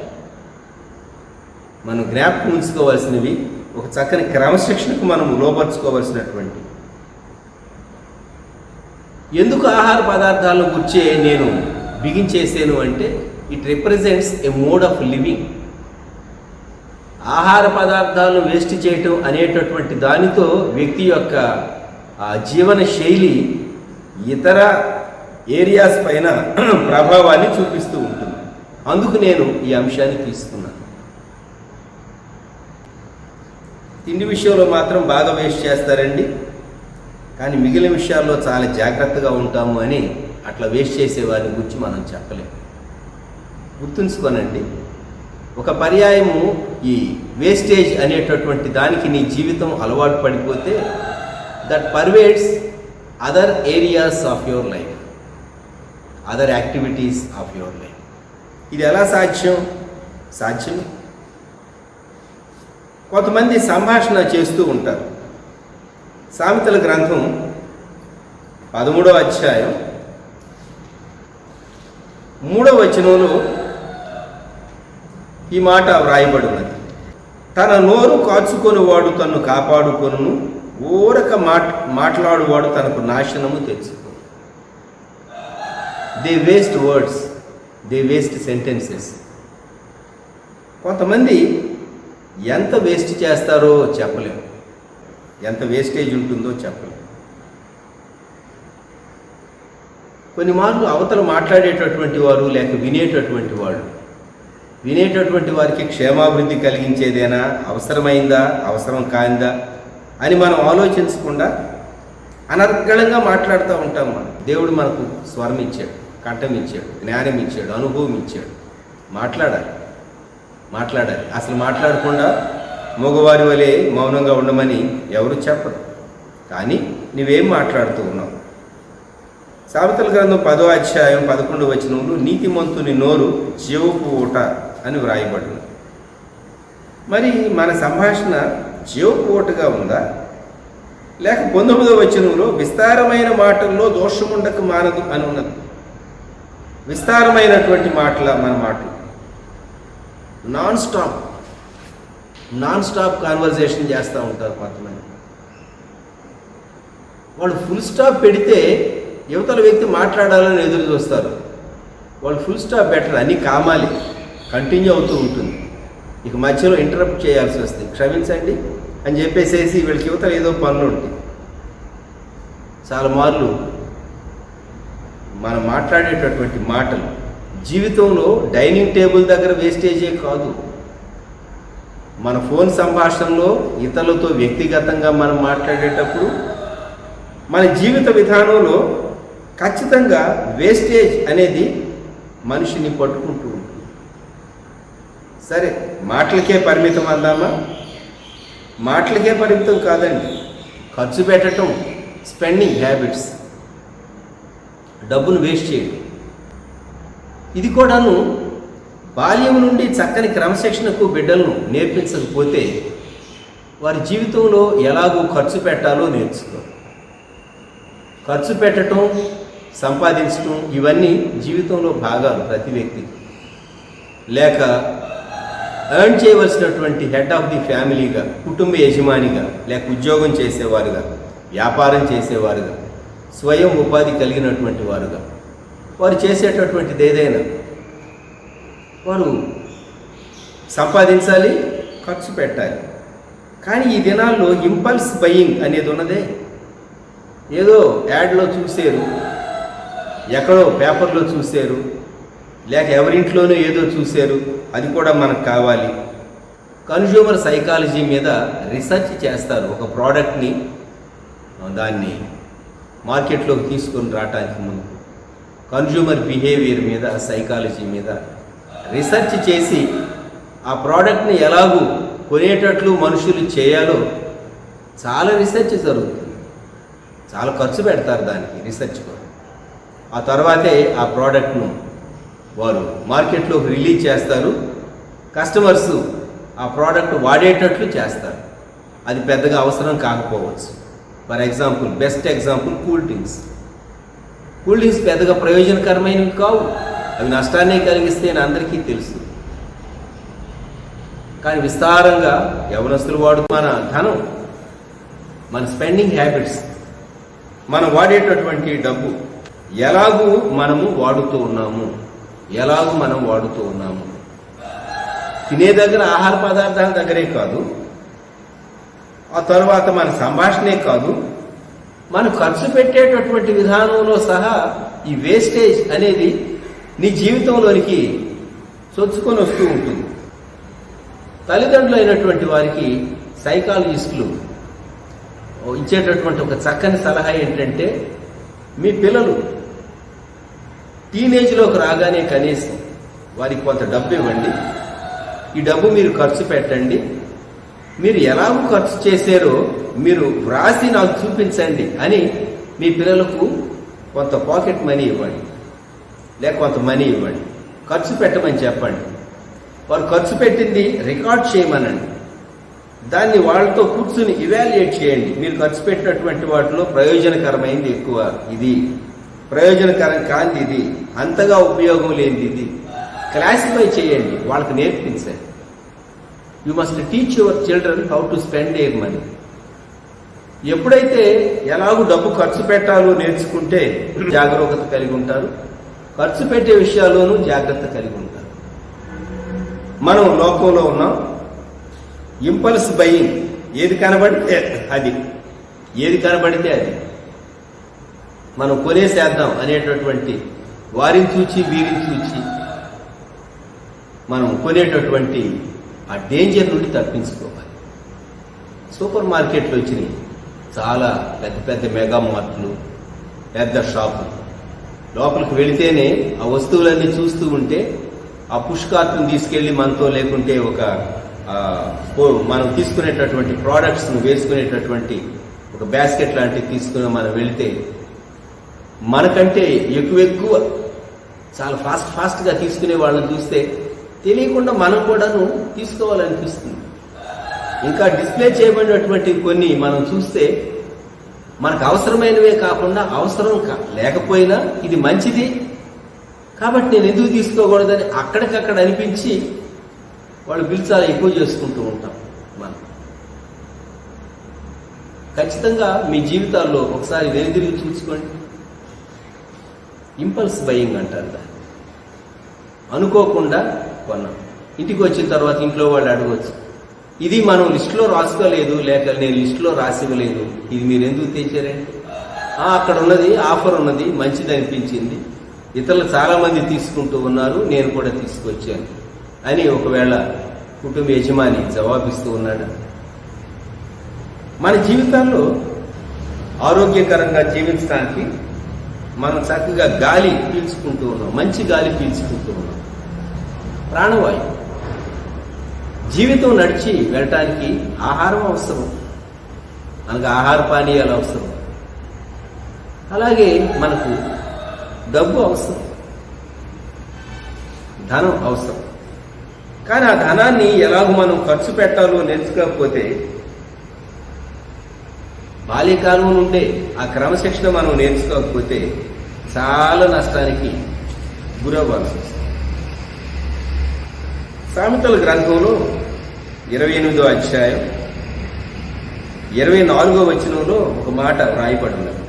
మనం జ్ఞాపకం ఉంచుకోవాల్సినవి, ఒక చక్కని క్రమశిక్షణకు మనం లోపరుచుకోవాల్సినటువంటి. ఎందుకు ఆహార పదార్థాలను గుర్చే నేను బిగించేసాను అంటే it represents A mode of living. ఆహార పదార్థాలను వేస్ట్ చేయటం అనేటటువంటి దానితో వ్యక్తి యొక్క జీవన శైలి ఇతర ఏరియాస్ పైన ప్రభావాన్ని చూపిస్తూ ఉంటుంది. అందుకు నేను ఈ అంశాన్ని తీసుకున్నాను. తిండి విషయంలో మాత్రం బాగా వేస్ట్ చేస్తారండి, కానీ మిగిలిన విషయాల్లో చాలా జాగ్రత్తగా ఉంటాము అని అట్లా వేస్ట్ చేసే వారి గురించి మనం చెప్పలేము. గుర్తుంచుకోనండి, ఒక పర్యాయము ఈ వేస్టేజ్ అనేటటువంటి దానికి నీ జీవితం అలవాటు పడిపోతే that pervades other areas of your life, other activities of your life. ఇది ఎలా సాధ్యం? సాధ్యమే. కొంతమంది సంభాషణ చేస్తూ ఉంటారు. సామెతల గ్రంథం 13వ అధ్యాయం 3వ వచనంలో ఈ మాట వ్రాయబడి ఉన్నది. తన నోరు కాచుకొనివాడు తన్ను కాపాడుకొనును, ఊరక మాట్లాడువాడు తనకు నాశనము తెచ్చుకో. They waste words, they waste sentences. కొంతమంది ఎంత వేస్ట్ చేస్తారో చెప్పలేము, ఎంత వేస్టేజ్ ఉంటుందో చెప్పలేము. కొన్ని మార్లు అవతల మాట్లాడేటటువంటి వారు లేక వినేటటువంటి వాళ్ళు, వినేటటువంటి వారికి క్షేమాభివృద్ధి కలిగించేదేనా, అవసరమైందా, అవసరం కాందా అని మనం ఆలోచించకుండా అనర్గళంగా మాట్లాడుతూ ఉంటాం. దేవుడు మనకు స్వరం ఇచ్చాడు, కంఠం ఇచ్చాడు, జ్ఞానం ఇచ్చాడు, అనుభవం ఇచ్చాడు. మాట్లాడాలి. అసలు మాట్లాడకుండా మగవారి వలె మౌనంగా ఉండమని ఎవరు చెప్పరు, కానీ నువ్వేం మాట్లాడుతూ ఉన్నావు? సామెతల గ్రంథం 10వ అధ్యాయం 11వ వచనంలో నీతిమంతుని నోరు జీవపు ఊట అని వ్రాయబడింది. మరి మన సంభాషణ జీవపు ఊటగా ఉందా? లేక 19వ వచనంలో విస్తారమైన మాటల్లో దోషముండక మానదు అని ఉన్నది. విస్తారమైనటువంటి మాటల మన మాటలు నాన్ స్టాప్ కాన్వర్జేషన్ చేస్తూ ఉంటారు కొంతమంది. వాళ్ళు ఫుల్ స్టాప్ పెడితే యువతల వ్యక్తి మాట్లాడాలని ఎదురు చూస్తారు. వాళ్ళు ఫుల్ స్టాప్ బెటర్, అన్నీ కామాలి, కంటిన్యూ అవుతూ ఉంటుంది. ఇక మధ్యలో ఇంటరప్ట్ చేయాల్సి వస్తుంది, క్షమించండి అని చెప్పేసేసి వీళ్ళకి యువతల ఏదో పనులు ఉంటాయి. చాలా మార్లు మనం మాట్లాడేటటువంటి మాటలు జీవితంలో డైనింగ్ టేబుల్ దగ్గర వేస్టేజే కాదు, మన ఫోన్ సంభాషణలో ఇతరులతో వ్యక్తిగతంగా మనం మాట్లాడేటప్పుడు మన జీవిత విధానంలో ఖచ్చితంగా వేస్టేజ్ అనేది మనిషిని పట్టుకుంటూ ఉంటుంది. సరే, మాటలకే పరిమితం అందామా? మాటలకే పరిమితం కాదండి. ఖర్చు పెట్టడం, స్పెండింగ్ హ్యాబిట్స్, డబ్బును వేస్ట్ చేయడం, ఇది కూడాను బాల్యం నుండి చక్కని క్రమశిక్షణకు బిడ్డలను నేర్పించకపోతే వారి జీవితంలో ఎలాగో ఖర్చు పెట్టాలో నేర్చుకోరు. ఖర్చు పెట్టడం, సంపాదించడం ఇవన్నీ జీవితంలో భాగాలు ప్రతి వ్యక్తికి. లేక ఎర్న్ చేయవలసినటువంటి హెడ్ ఆఫ్ ది ఫ్యామిలీగా, కుటుంబ యజమానిగా, లేక ఉద్యోగం చేసేవారుగా, వ్యాపారం చేసేవారుగా, స్వయం ఉపాధి కలిగినటువంటి వారుగా వారు చేసేటటువంటిది ఏదైనా వారు సంపాదించాలి, ఖర్చు పెట్టాలి. కానీ ఈ దినాల్లో ఇంపల్స్ బయింగ్ అనేది ఉన్నదే. ఏదో యాడ్లో చూసారు, ఎక్కడో పేపర్లో చూసారు, లేక ఎవరింట్లోనూ ఏదో చూసారు, అది కూడా మనకు కావాలి. కన్జ్యూమర్ సైకాలజీ మీద రీసెర్చ్ చేస్తారు. ఒక ప్రోడక్ట్ని దాన్ని మార్కెట్లోకి తీసుకొని రావడానికి ముందు కన్జ్యూమర్ బిహేవియర్ మీద, సైకాలజీ మీద రీసెర్చ్ చేసి ఆ ప్రోడక్ట్ని ఎలాగూ కొనేటట్లు మనుషులు చేయాలో చాలా రీసెర్చ్ జరుగుతుంది, చాలా ఖర్చు పెడతారు దానికి రీసెర్చ్ కూడా. ఆ తర్వాతే ఆ ప్రోడక్ట్ను వారు మార్కెట్లో రిలీజ్ చేస్తారు, కస్టమర్స్ ఆ ప్రోడక్ట్ వాడేటట్లు చేస్తారు. అది పెద్దగా అవసరం కాకపోవచ్చు. For example, best example cool drinks. Cool drinks పెద్దగా ప్రయోజనకరమైనవి కావు, అవి నష్టాన్ని కలిగిస్తే అని అందరికీ తెలుసు. కానీ విస్తారంగా యవనస్తులు మన ధనం, మన స్పెండింగ్ హ్యాబిట్స్, మనం వాడేటటువంటి డబ్బు ఎలాగూ మనం వాడుతూ ఉన్నాము. తినే దగ్గర, ఆహార పదార్థాల దగ్గరే కాదు, ఆ తర్వాత మన సంభాషణే కాదు, మనం ఖర్చు పెట్టేటటువంటి విధానంలో సహా ఈ వేస్టేజ్ అనేది నీ జీవితంలోనికి చొచ్చుకొని వస్తూ ఉంటుంది. తల్లిదండ్రులు అయినటువంటి వారికి సైకాలజిస్టులు ఇచ్చేటటువంటి ఒక చక్కని సలహా ఏంటంటే, మీ పిల్లలు టీనేజ్లోకి రాగానే కనీసం వారికి కొంత డబ్బు ఇవ్వండి, ఈ డబ్బు మీరు ఖర్చు పెట్టండి, మీరు ఎలాగో ఖర్చు చేశారో మీరు వ్రాసి నాకు చూపించండి అని మీ పిల్లలకు కొంత పాకెట్ మనీ ఇవ్వండి, లేక కొంత మనీ ఇవ్వండి, ఖర్చు పెట్టమని చెప్పండి. వారు ఖర్చు పెట్టింది రికార్డ్ చేయమనండి, దాన్ని వాళ్ళతో కూర్చుని ఇవాల్యుయేట్ చేయండి. మీరు ఖర్చు పెట్టినటువంటి వాటిలో ప్రయోజనకరమైంది ఎక్కువ ఇది, ప్రయోజనకరం కాంది ఇది, అంతగా ఉపయోగం లేనిది ఇది, క్లాసిఫై చేయండి, వాళ్ళకి నేర్పించండి. You must teach your children how to spend their money. ఎప్పుడైతే ఎలాగూ డబ్బు ఖర్చు పెట్టాలో నేర్చుకుంటే జాగరూకత కలిగి ఉంటారు, ఖర్చు పెట్టే విషయాల్లోనూ జాగ్రత్త కలిగి ఉంటారు. మనం లోకంలో ఉన్నాం, ఇంపల్స్ బయింగ్, ఏది కనబడితే అది మనం కొనేసేద్దాం అనేటటువంటి వారిని చూచి వీరిని చూచి మనం కొనేటటువంటి ఆ డేంజర్ నుండి తప్పించుకోవాలి. సూపర్ మార్కెట్లు వచ్చినాయి, చాలా పెద్ద పెద్ద మెగా మార్ట్లు, పెద్ద షాపులు. లోపలికి వెళితేనే ఆ వస్తువులన్నీ చూస్తూ ఉంటే ఆ పుష్ కార్ట్ను తీసుకెళ్లి మనతో, లేకుంటే ఒక మనం తీసుకునేటటువంటి ప్రోడక్ట్స్ను వేసుకునేటటువంటి ఒక బాస్కెట్ లాంటివి తీసుకుని మనం వెళితే మనకంటే ఎక్కువ చాలా ఫాస్ట్గా తీసుకునే వాళ్ళని చూస్తే తెలియకుండా మనం కూడాను తీసుకోవాలనిపిస్తుంది. ఇంకా డిస్ప్లే చేయబడినటువంటి కొన్ని మనం చూస్తే మనకు అవసరమైనవే కాకుండా అవసరం లేకపోయినా ఇది మంచిది కాబట్టి నేను ఎందుకు తీసుకోకూడదని అక్కడికక్కడ అనిపించి వాళ్ళు బిల్ చాలా ఎక్కువ చేసుకుంటూ ఉంటాం. మనం ఖచ్చితంగా మీ జీవితాల్లో ఒకసారి వెనుదిరిగి చూసుకోండి. ఇంపల్స్ బయింగ్ అంటారు దాన్ని. అనుకోకుండా కొన్నాం, ఇంటికి వచ్చిన తర్వాత ఇంట్లో వాళ్ళు అడగవచ్చు, ఇది మనం లిస్టులో రాసుకోలేదు, లేక నేను లిస్టులో రాసివ్వలేదు, ఇది మీరు ఎందుకు తెచ్చారండి? అక్కడ ఉన్నది, ఆఫర్ ఉన్నది, మంచిది అనిపించింది, ఇతరులు చాలా మంది తీసుకుంటూ ఉన్నారు, నేను కూడా తీసుకొచ్చాను అని ఒకవేళ కుటుంబ యజమాని జవాబిస్తూ ఉన్నాడు. మన జీవితాల్లో ఆరోగ్యకరంగా జీవించడానికి మనం చక్కగా గాలి పీల్చుకుంటూ ఉన్నాం, మంచి గాలి పీల్చుకుంటూ ఉన్నాం, ప్రాణవాయువు. జీవితం నడిచి వెళ్ళటానికి ఆహారం అవసరం, మనకు ఆహార పానీయాలు అవసరం, అలాగే మనకు డబ్బు అవసరం, ధనం అవసరం. కానీ ఆ ధనాన్ని ఎలాగో మనం ఖర్చు పెట్టాలో నేర్చుకోకపోతే బాల్యకాలం నుండే ఆ క్రమశిక్షణ మనం నేర్చుకోకపోతే చాలా నష్టానికి గురవ్వాల్సి వస్తుంది. సామెతల గ్రంథంలో 28వ అధ్యాయం 24వ వచనంలో ఒక మాట రాయబడి ఉన్నది.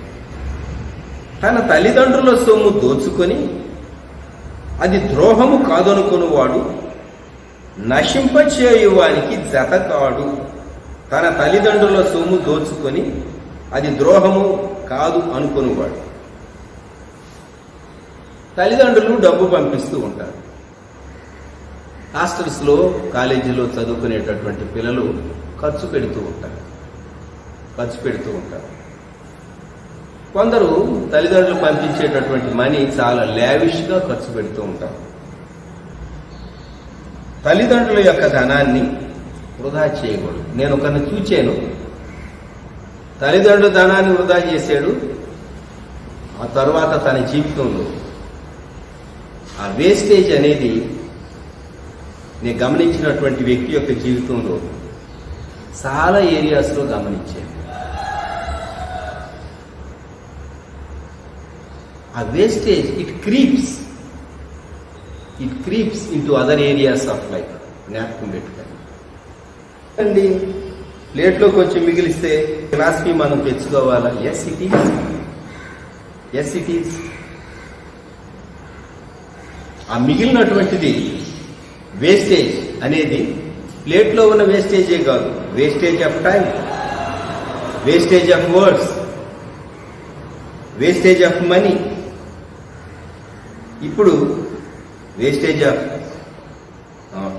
తన తల్లిదండ్రుల సొమ్ము దోచుకొని అది ద్రోహము కాదనుకొనువాడు నశింపచేయువానికి జత కాడు. తన తల్లిదండ్రుల సొమ్ము దోచుకొని అది ద్రోహము కాదు అనుకొనువాడు. తల్లిదండ్రులు డబ్బు పంపిస్తూ ఉంటారు. హాస్టల్స్లో, కాలేజీలో చదువుకునేటటువంటి పిల్లలు ఖర్చు పెడుతూ ఉంటారు. కొందరు తల్లిదండ్రులు పంపించేటటువంటి మనీ చాలా లావిష్గా ఖర్చు పెడుతూ ఉంటారు. తల్లిదండ్రుల యొక్క ధనాన్ని వృధా చేయకూడదు. నేను ఒకరిని చూచాను, తల్లిదండ్రుల ధనాన్ని వృధా చేశాడు. ఆ తర్వాత తన జీవితంలో ఆ వేస్టేజ్ అనేది నేను గమనించినటువంటి వ్యక్తి యొక్క జీవితంలో చాలా ఏరియాస్లో గమనించాను. ఆ wastage it creeps into other areas of life. జ్ఞాపకం పెట్టుకోండి. ప్లేట్లో కొంచెం మిగిలిస్తే ఫిలాసఫీ మనం తెచ్చుకోవాలా? Yes it is. ఆ మిగిలినటువంటిది వేస్టేజ్ అనేది ప్లేట్లో ఉన్న వేస్టేజే కాదు, wastage of time, wastage of words, wastage of money, ఇప్పుడు వేస్టేజ్ ఆఫ్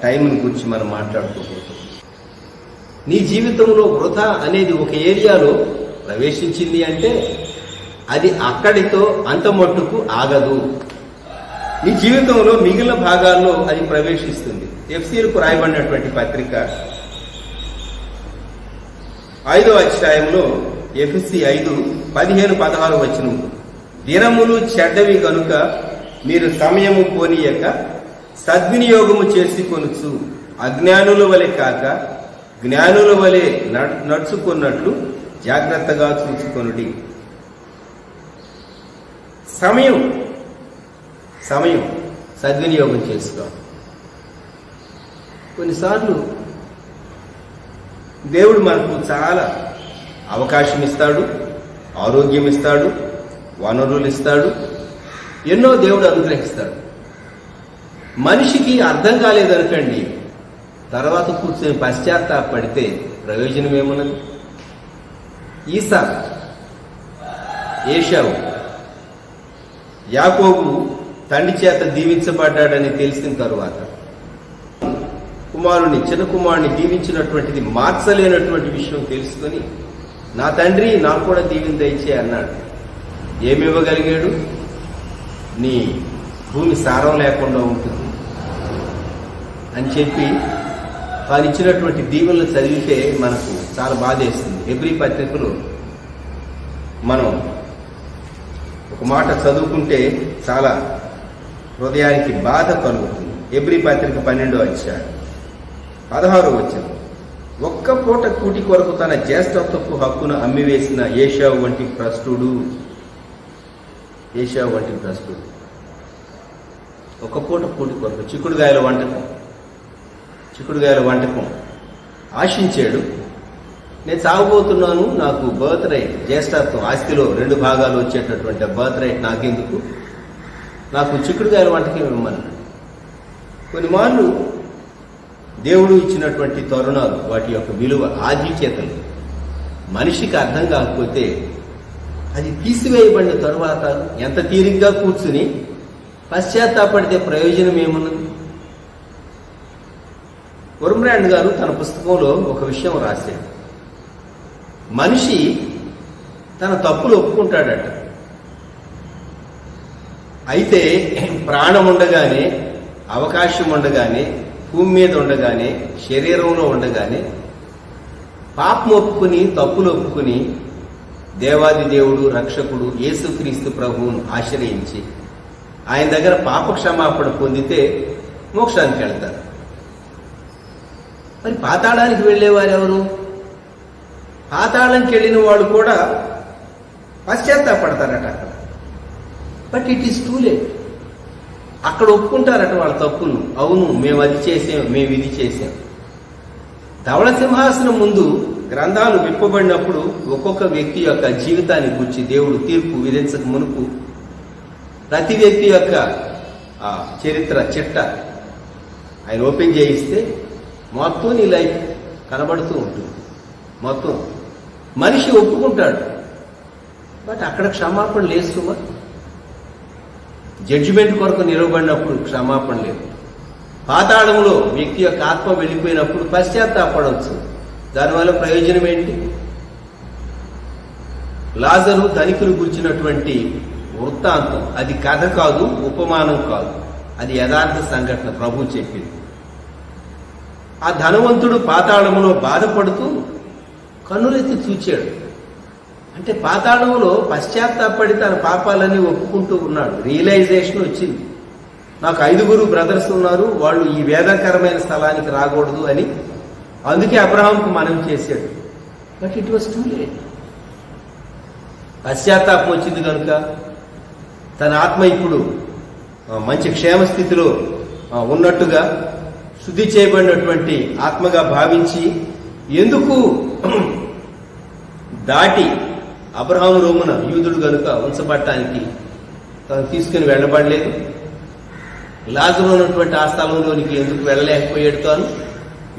టైంని గురించి మనం మాట్లాడుకోకూడదు. నీ జీవితంలో వృధా అనేది ఒక ఏరియాలో ప్రవేశించింది అంటే అది అక్కడితో అంత మట్టుకు ఆగదు. నీ జీవితంలో మిగిలిన భాగాల్లో అది ప్రవేశిస్తుంది. ఎఫ్సీలకు రాయబడినటువంటి పత్రిక 5వ అధ్యాయంలో ఎఫ్సీ 5:15-16 వచనం, దినములు చెడ్డవి గనుక మీరు సమయము పోనీయక సద్వినియోగము చేసుకొనుచు అజ్ఞానుల వలె కాక జ్ఞానుల వలె నడుచుకున్నట్లు జాగ్రత్తగా చూసుకొనుడి. సమయం సద్వినియోగం చేసుకోవాలి. కొన్నిసార్లు దేవుడు మనకు చాలా అవకాశం ఇస్తాడు, ఆరోగ్యం ఇస్తాడు, వనరులు ఇస్తాడు, ఎన్నో దేవుడు అనుగ్రహిస్తాడు. మనిషికి అర్థం కాలేదనుకోండి, తర్వాత కూర్చొని పశ్చాత్తాపడితే ప్రయోజనం ఏమున్నది? ఏశావు యాకోబు తండ్రి చేత దీవించబడ్డాడని తెలిసిన తరువాత చిన్న కుమారుని దీవించినటువంటిది మార్చలేనటువంటి విషయం తెలుసుకొని, నా తండ్రి నాకు కూడా దీవిని దయచే అన్నాడు. ఏమివ్వగలిగాడు? నీ భూమి సారం లేకుండా ఉంటుంది అని చెప్పి తాను ఇచ్చినటువంటి దీవెనలు చదివితే మనకు చాలా బాధేస్తుంది. హెబ్రీ పత్రికలో మనం ఒక మాట చదువుకుంటే చాలా హృదయానికి బాధ కలుగుతుంది. హెబ్రీ పత్రిక 12వ అధ్యాయం 16వ వచనం, ఒక్క పూట కూటి కొరకు తన జ్యేష్ఠత్వపు హక్కును అమ్మివేసిన ఏశావు వంటి భ్రష్టుడు. ఒక పూట కూటి కొరకు చిక్కుడుగాయల వంటకం ఆశించాడు. నేను సాగుపోతున్నాను, నాకు బర్త్ రైట్, జ్యేష్ఠత్వం, ఆస్తిలో 2 భాగాలు వచ్చేటటువంటి బర్త్ రైట్ నాకెందుకు, నాకు చిక్కుడుగాయల వంటకం ఇవ్వమన్నాడు. కొన్ని మార్లు దేవుడు ఇచ్చినటువంటి తరుణాలు, వాటి యొక్క విలువ, ఆధిక్యతలు మనిషికి అర్థం కాకపోతే అది తీసివేయబడిన తరువాత ఎంత తీరిగ్గా కూర్చుని పశ్చాత్తాపడితే ప్రయోజనం ఏమున్నది? వర్మ్రాండ్ గారు తన పుస్తకంలో ఒక విషయం రాశాడు. మనిషి తన తప్పులు ఒప్పుకుంటాడట. అయితే ప్రాణం ఉండగానే, అవకాశం ఉండగానే, భూమి మీద ఉండగానే, శరీరంలో ఉండగానే పాపం ఒప్పుకుని, తప్పులు ఒప్పుకుని దేవాది దేవుడు, రక్షకుడు యేసుక్రీస్తు ప్రభువును ఆశ్రయించి ఆయన దగ్గర పాప క్షమాపణ పొందితే మోక్షానికి వెళ్తారు. మరి పాతాళానికి వెళ్ళేవారు ఎవరు? పాతాళంకి వెళ్ళిన వాళ్ళు కూడా పశ్చాత్తాపడతారట అక్కడ. But it is too late. అక్కడ ఒప్పుకుంటారట వాళ్ళ తప్పును. అవును, మేము అది చేసాం, మేము ఇది చేసాం. ధవళ సింహాసనం ముందు గ్రంథాలు విప్పబడినప్పుడు ఒక్కొక్క వ్యక్తి యొక్క జీవితాన్ని గురించి దేవుడు తీర్పు విధించక మునుపు ప్రతి వ్యక్తి యొక్క చరిత్ర చిట్ట ఆయన ఓపెన్ చేయిస్తే మొత్తం నీ లైఫ్ కనబడుతూ ఉంటుంది. మొత్తం మనిషి ఒప్పుకుంటాడు, బట్ అక్కడ క్షమాపణ లేదు సుమా. జడ్జిమెంట్ కొరకు నిలవబడినప్పుడు క్షమాపణ లేదు. పాతాళంలో వ్యక్తి యొక్క ఆత్మ వెళ్ళిపోయినప్పుడు పశ్చాత్తాపడవచ్చు. దానివల్ల ప్రయోజనం ఏంటి? లాజరు ధనికులు గురించినటువంటి వృత్తాంతం అది కథ కాదు, ఉపమానం కాదు, అది యథార్థ సంఘటన. ప్రభు చెప్పింది. ఆ ధనవంతుడు పాతాళములో బాధపడుతూ కన్నులెత్తి చూచాడు. అంటే పాతాళములో పశ్చాత్తాపడి తన పాపాలన్నీ ఒప్పుకుంటూ ఉన్నాడు. రియలైజేషన్ వచ్చింది, నాకు 5 బ్రదర్స్ ఉన్నారు, వాళ్ళు ఈ వేదకరమైన స్థలానికి రాకూడదు అని. అందుకే అబ్రహాంకు మనం చేశాడు. But it was too late. పశ్చాత్తాపం వచ్చింది కనుక తన ఆత్మ ఇప్పుడు మంచి క్షేమ స్థితిలో ఉన్నట్టుగా శుద్ధి చేయబడినటువంటి ఆత్మగా భావించి ఎందుకు దాటి అబ్రహాము రోమున యూదుడు గనుక ఉంచబడటానికి తను తీసుకుని వెళ్ళబడలేదు. లాజరు ఉన్నటువంటి ఆ స్థలంలోనికి ఎందుకు వెళ్ళలేకపోయాడు తాను?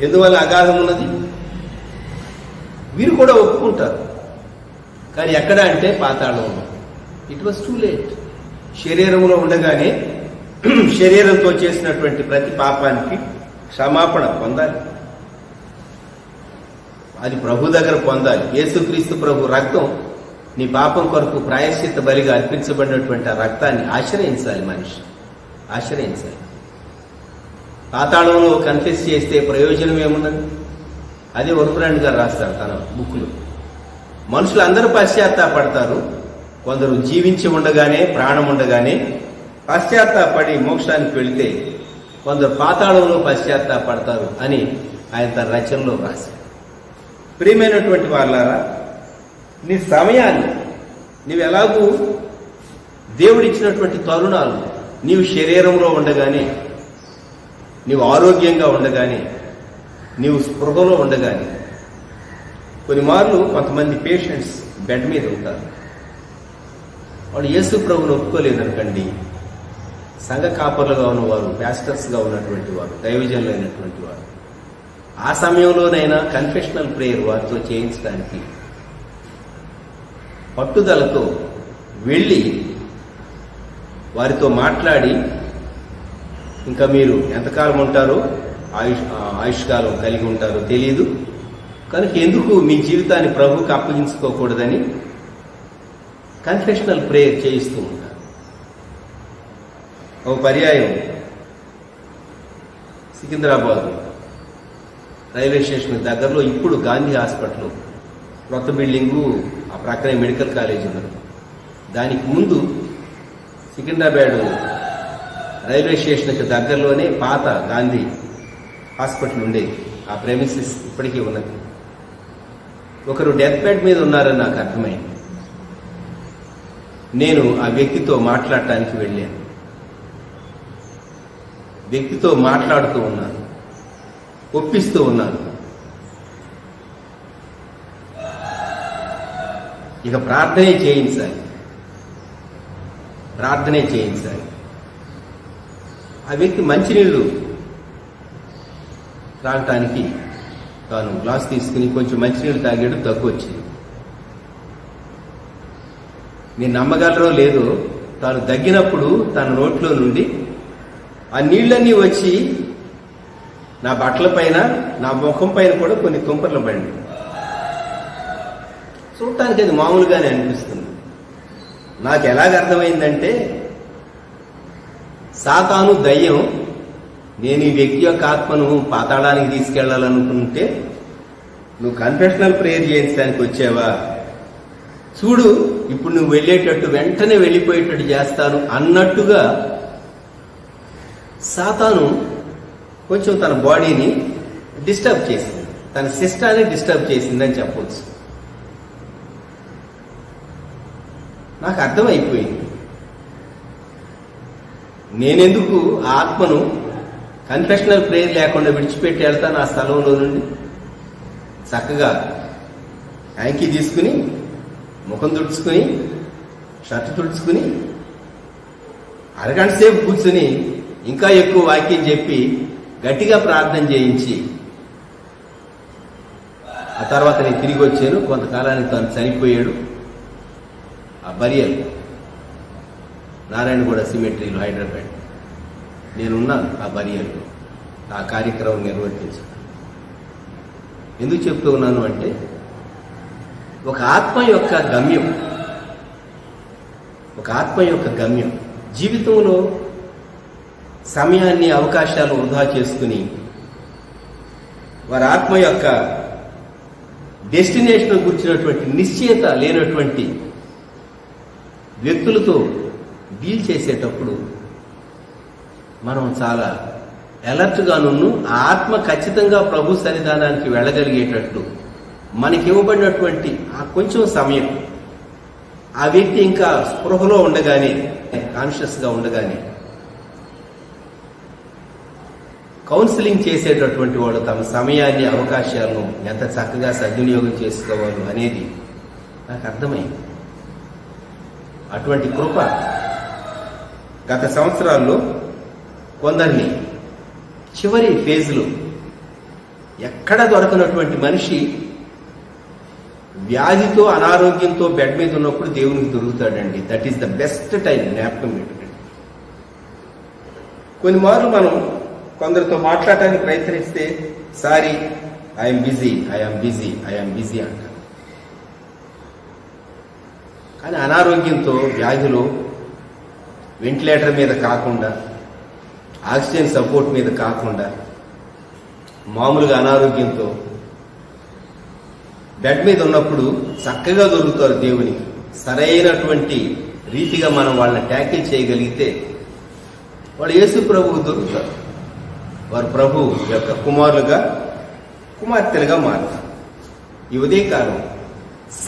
ఎందువల్ల అగాధం ఉన్నది? వీరు కూడా ఒప్పుకుంటారు, కానీ ఎక్కడ అంటే పాతాళంలో. It was too late. శరీరంలో ఉండగానే శరీరంతో చేసినటువంటి ప్రతి పాపానికి క్షమాపణ పొందాలి. అది ప్రభు దగ్గర పొందాలి. యేసుక్రీస్తు ప్రభు రక్తం నీ పాపం కొరకు ప్రాయశ్చిత్త బలిగా అర్పించబడినటువంటి ఆ రక్తాన్ని ఆశ్రయించాలి. మనిషి ఆశ్రయించాలి. పాతాళంలో కన్ఫెస్ చేస్తే ప్రయోజనం ఏమున్నది? అదే వరుపురాణి గారు రాస్తారు తన బుక్లో. మనుషులందరూ పశ్చాత్తాపడతారు. కొందరు జీవించి ఉండగానే, ప్రాణం ఉండగానే పశ్చాత్తాపడి మోక్షానికి వెళితే, కొందరు పాతాళంలో పశ్చాత్తాపడతారు అని ఆయన తన రచనలో రాశారు. ప్రియమైనటువంటి వాళ్ళారా, నీ సమయాన్ని నీవు ఎలాగూ దేవుడిచ్చినటువంటి తరుణాలు, నీవు శరీరంలో ఉండగానే, నీవు ఆరోగ్యంగా ఉండగానే, నీవు స్పృహలో ఉండగానే. కొన్ని మార్లు కొంతమంది పేషెంట్స్ బెడ్ మీద ఉంటారు. వాడు యేసు ప్రభువును ఒప్పుకోలేదనుకండి, సంఘ కాపర్లుగా ఉన్నవారు, పాస్టర్స్గా ఉన్నటువంటి వారు, దైవజనులు అయినటువంటి వారు, ఆ సమయంలోనైనా కన్ఫెషనల్ ప్రేయర్ వారితో చేయించడానికి పట్టుదలతో వెళ్ళి వారితో మాట్లాడి, ఇంకా మీరు ఎంతకాలం ఉంటారో ఆయుష్కాలం కలిగి ఉంటారో తెలియదు కనుక ఎందుకు మీ జీవితాన్ని ప్రభువుకి అప్పగించుకోకూడదని కన్ఫెషనల్ ప్రేయర్ చేయిస్తూ ఉంటారు. ఒక పర్యాయం సికింద్రాబాద్ రైల్వే స్టేషన్ దగ్గరలో ఇప్పుడు గాంధీ హాస్పిటల్ కొత్త బిల్డింగు, ఆ ప్రక్కనే మెడికల్ కాలేజ్ ఉన్నది. దానికి ముందు సికింద్రాబాద్ రైల్వే స్టేషన్కి దగ్గరలోనే పాత గాంధీ హాస్పిటల్ ఉండేది. ఆ ప్రెమిసెస్ ఇప్పటికీ ఉన్నది. ఒకరు డెత్ బెడ్ మీద ఉన్నారని నాకు అర్థమైంది. నేను ఆ వ్యక్తితో మాట్లాడటానికి వెళ్ళాను. వ్యక్తితో మాట్లాడుతూ ఉన్నాను, ఒప్పిస్తూ ఉన్నాను. ఇక ప్రార్థనే చేయించాలి. ఆ వ్యక్తి మంచినీళ్ళు తాగటానికి తాను గ్లాస్ తీసుకుని కొంచెం మంచినీళ్ళు తాగాడు, దగ్గు వచ్చింది. నేను నమ్మగలరో లేదో, తాను దగ్గినప్పుడు తన నోట్లో నుండి ఆ నీళ్ళన్నీ వచ్చి నా బట్టల పైన, నా ముఖం పైన కూడా కొన్ని తుంపర్లు పడింది. చూడటానికి అది మామూలుగానే అనిపిస్తుంది. నాకు ఎలాగ అర్థమైందంటే, సాతాను దయ్యం నేను ఈ వ్యక్తి యొక్క ఆత్మను పాతాళానికి తీసుకెళ్లాలనుకుంటే నువ్వు కన్ఫెషనల్ ప్రేయర్ చేయించడానికి వచ్చావా, చూడు ఇప్పుడు నువ్వు వెళ్ళేటట్టు వెంటనే వెళ్ళిపోయేటట్టు చేస్తాను అన్నట్టుగా సాతాను కొంచెం తన బాడీని డిస్టర్బ్ చేసింది, తన సిస్టాన్ని డిస్టర్బ్ చేసిందని చెప్పవచ్చు. నాకు అర్థమైపోయింది, నేనెందుకు ఆ ఆత్మను కన్ఫెషనల్ ప్రేయర్ లేకుండా విడిచిపెట్టి వెళ్తాను ఆ స్థలంలో నుండి. చక్కగా యాంకీ తీసుకుని, ముఖం తుడుచుకుని, షర్ట్ తుడుచుకుని, అరగంట సేపు కూర్చుని ఇంకా ఎక్కువ వాక్యం చెప్పి గట్టిగా ప్రార్థన చేయించి ఆ తర్వాత నేను తిరిగి వచ్చాను. కొంతకాలానికి తను చనిపోయాడు. ఆ బరియల్ నారాయణగూడ సిమెట్రీలో హైదరాబాద్, నేనున్నాను ఆ బరియల్లో, ఆ కార్యక్రమం నిర్వర్తించాను. ఎందుకు చెప్తూ ఉన్నాను అంటే, ఒక ఆత్మ యొక్క గమ్యం జీవితంలో సమయాన్ని, అవకాశాలు వృధా చేసుకుని వారి ఆత్మ యొక్క డెస్టినేషన్ గురించినటువంటి నిశ్చయత లేనటువంటి వ్యక్తులతో డీల్ చేసేటప్పుడు మనం చాలా అలర్ట్గాను ఆ ఆత్మ ఖచ్చితంగా ప్రభు సన్నిధానానికి వెళ్ళగలిగేటట్లు మనకి ఇవ్వబడినటువంటి ఆ కొంచెం సమయం ఆ వ్యక్తి ఇంకా స్పృహలో ఉండగానే, కాన్షియస్గా ఉండగానే కౌన్సిలింగ్ చేసేటటువంటి వాళ్ళు తమ సమయాన్ని, అవకాశాలను ఎంత చక్కగా సద్వినియోగం చేసుకోవాలి అనేది నాకు అర్థమైంది. అటువంటి కృప గత సంవత్సరాల్లో కొందరిని చివరి ఫేజ్లో ఎక్కడ దొరకనటువంటి మనిషి వ్యాధితో, అనారోగ్యంతో బెడ్ మీద ఉన్నప్పుడు దేవునికి దొరుకుతాడండి. That is the best time. జ్ఞాపకం పెట్టుకోండి. కొన్ని మార్లు మనం కొందరితో మాట్లాడటానికి ప్రయత్నిస్తే సారీ, ఐఎమ్ బిజీ అంటారు. కానీ అనారోగ్యంతో, వ్యాధిలో వెంటిలేటర్ మీద కాకుండా, ఆక్సిజన్ సపోర్ట్ మీద కాకుండా, మామూలుగా అనారోగ్యంతో బెడ్ మీద ఉన్నప్పుడు చక్కగా దొరుకుతారు దేవునికి. సరైనటువంటి రీతిగా మనం వాళ్ళని ట్యాకిల్ చేయగలిగితే వాళ్ళు యేసు ప్రభువు దొరుకుతారు. వారు ప్రభు యొక్క కుమారులుగా, కుమార్తెలుగా మారుతారు. ఈ ఉదయకాలం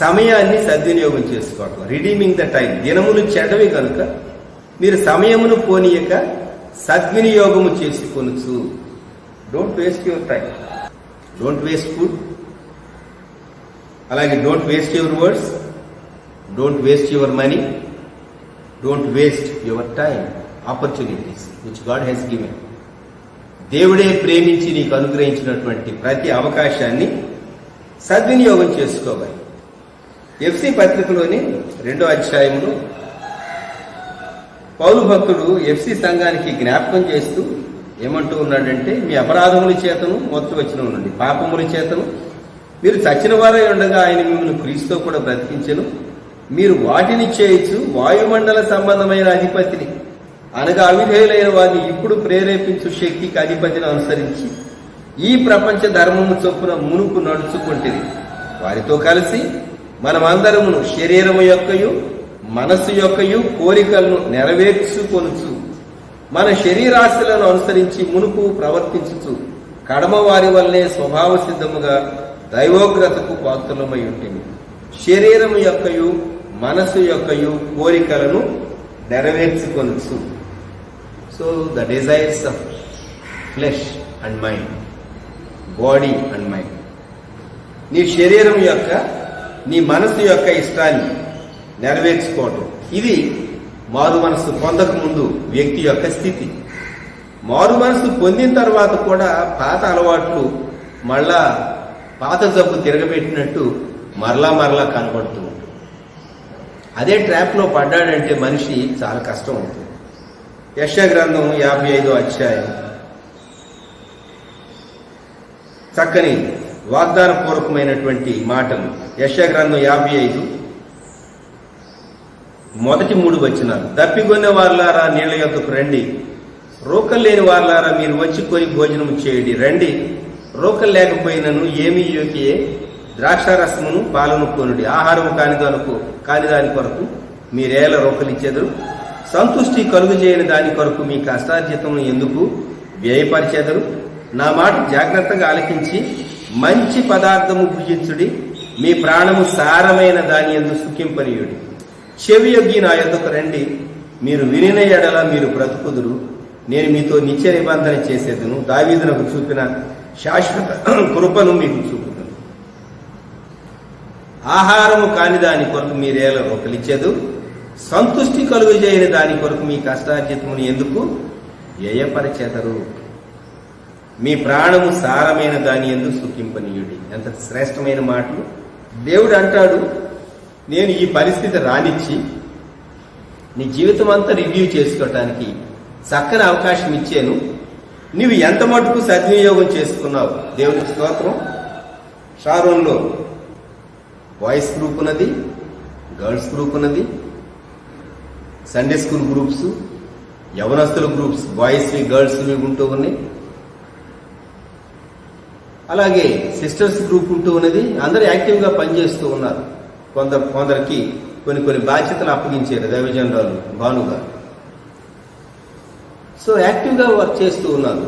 సమయాన్ని సద్వినియోగం చేసుకోవడం, రిడీమింగ్ ద టైం. దినములు చెడ్డవి కనుక మీరు సమయమును పోనీయక సద్వినియోగము చేసుకొనుచు. Don't waste your time, don't waste food, అలాగే don't waste your words, don't waste your money, don't waste your time, opportunities which God has given. దేవుడే ప్రేమించి నీకు అనుగ్రహించినటువంటి ప్రతి అవకాశాన్ని సద్వినియోగం చేసుకోవాలి. ఎఫ్సి పత్రికలోని 2వ అధ్యాయంలో పౌలు భక్తుడు ఎఫ్సి సంఘానికి జ్ఞాపకం చేస్తూ ఏమంటూ ఉన్నాడంటే, మీ అపరాధముల చేతను మొత్తం వచ్చిన ఉండండి, పాపముల చేతను మీరు చచ్చిన వారై ఉండగా ఆయన మిమ్మల్ని క్రీస్తుతో కూడా బ్రతికించెను. మీరు వాటిని చేయొచ్చు వాయుమండల సంబంధమైన అధిపతిని అనగా అవిధేయులైన వారిని ఇప్పుడు ప్రేరేపించు శక్తికి అధిపతిని అనుసరించి ఈ ప్రపంచ ధర్మము చొప్పున మునుపు నడుచుకుంటుంది. వారితో కలిసి మనమందరమును శరీరము యొక్కయు మనస్సు యొక్కయు కోరికలను నెరవేర్చుకొనుచు మన శరీరాశలను అనుసరించి మునుపు ప్రవర్తించుచు కడమ వారి వల్లే స్వభావ సిద్ధముగా దైవోగ్రతకు పాత్రలమై ఉంటుంది. శరీరము యొక్కయు మనస్సు యొక్కయు కోరికలను నెరవేర్చుకొనుచు. So the desires of flesh and mind, body and mind, నీ శరీరం యొక్క, నీ మనసు యొక్క ఇష్టాన్ని నెరవేర్చుకోవటం, ఇది మారు మనసు పొందక ముందు వ్యక్తి యొక్క స్థితి. మారు మనసు పొందిన తర్వాత కూడా పాత అలవాట్లు మళ్ళా పాత జబ్బు తిరగబెట్టినట్టు మరలా కనబడుతూ ఉంటుంది. అదే ట్రాప్లో పడ్డాడంటే మనిషి చాలా కష్టం అవుతుంది. యెషయా గ్రంథం 55వ అధ్యాయం చక్కని వాగ్దాన పూర్వకమైనటువంటి మాటలు. యెషయా గ్రంథం 55 మొదటి 3 వచనాలు. దప్పిగొన్న వారులారా నీళ్ల యొద్దకు రండి, రోకలు లేని వారులారా మీరు వచ్చి కొని భోజనం చేయండి. రండి, రోకలు లేకపోయినను ఏమీ యోకియే ద్రాక్షారసమును పాలను కొనుడి. ఆహారము కానిదాని కొరకు మీరేల రోకలిచ్చేదరు. సంతుష్టి కలుగు చేయని దాని కొరకు మీ కష్టార్జితమును ఎందుకు వ్యయపరిచేదరు. నా మాట జాగ్రత్తగా ఆలకించి మంచి పదార్థము భుజించుడి. మీ ప్రాణము సారమైన దాని యందు సుఖింపనీయుడి. చెవి యొగ్గి నా యొద్దకు రండి, మీరు వినిన ఎడల మీరు బ్రతుకుదురు. నేను మీతో నిత్య నిబంధన చేసేదను. దావీదునకు చూపిన శాశ్వత కృపను మీకు చూపుతాను. ఆహారము కాని దాని కొరకు మీరేల రోకలిచ్చేదు. సంతుష్టి కలుగు చేయని దాని కొరకు మీ కష్టార్జితమును ఎందుకు వ్యయపరిచేదరు. మీ ప్రాణము సారమైన దాని యందు సుఖింపనీయుడి. ఎంత శ్రేష్టమైన మాటలు. దేవుడు అంటాడు, నేను ఈ పరిస్థితి రానిచ్చి నీ జీవితం అంతా రివ్యూ చేసుకోవటానికి చక్కని అవకాశం ఇచ్చాను. నువ్వు ఎంత మటుకు సద్వినియోగం చేసుకున్నావు. దేవునికి స్తోత్రం. షారోన్లో బాయ్స్ గ్రూప్ ఉన్నది, గర్ల్స్ గ్రూప్ ఉన్నది, సండే స్కూల్ గ్రూప్స్, యవనస్తుల గ్రూప్స్, బాయ్స్వి గర్ల్స్వి ఉంటూ ఉన్నాయి. అలాగే సిస్టర్స్ గ్రూప్ ఉంటూ ఉన్నది. అందరూ యాక్టివ్గా పనిచేస్తూ ఉన్నారు. కొందరికి కొన్ని బాధ్యతలు అప్పగించారు దైవజనరాలు భాను గారు. సో యాక్టివ్గా వర్క్ చేస్తూ ఉన్నారు.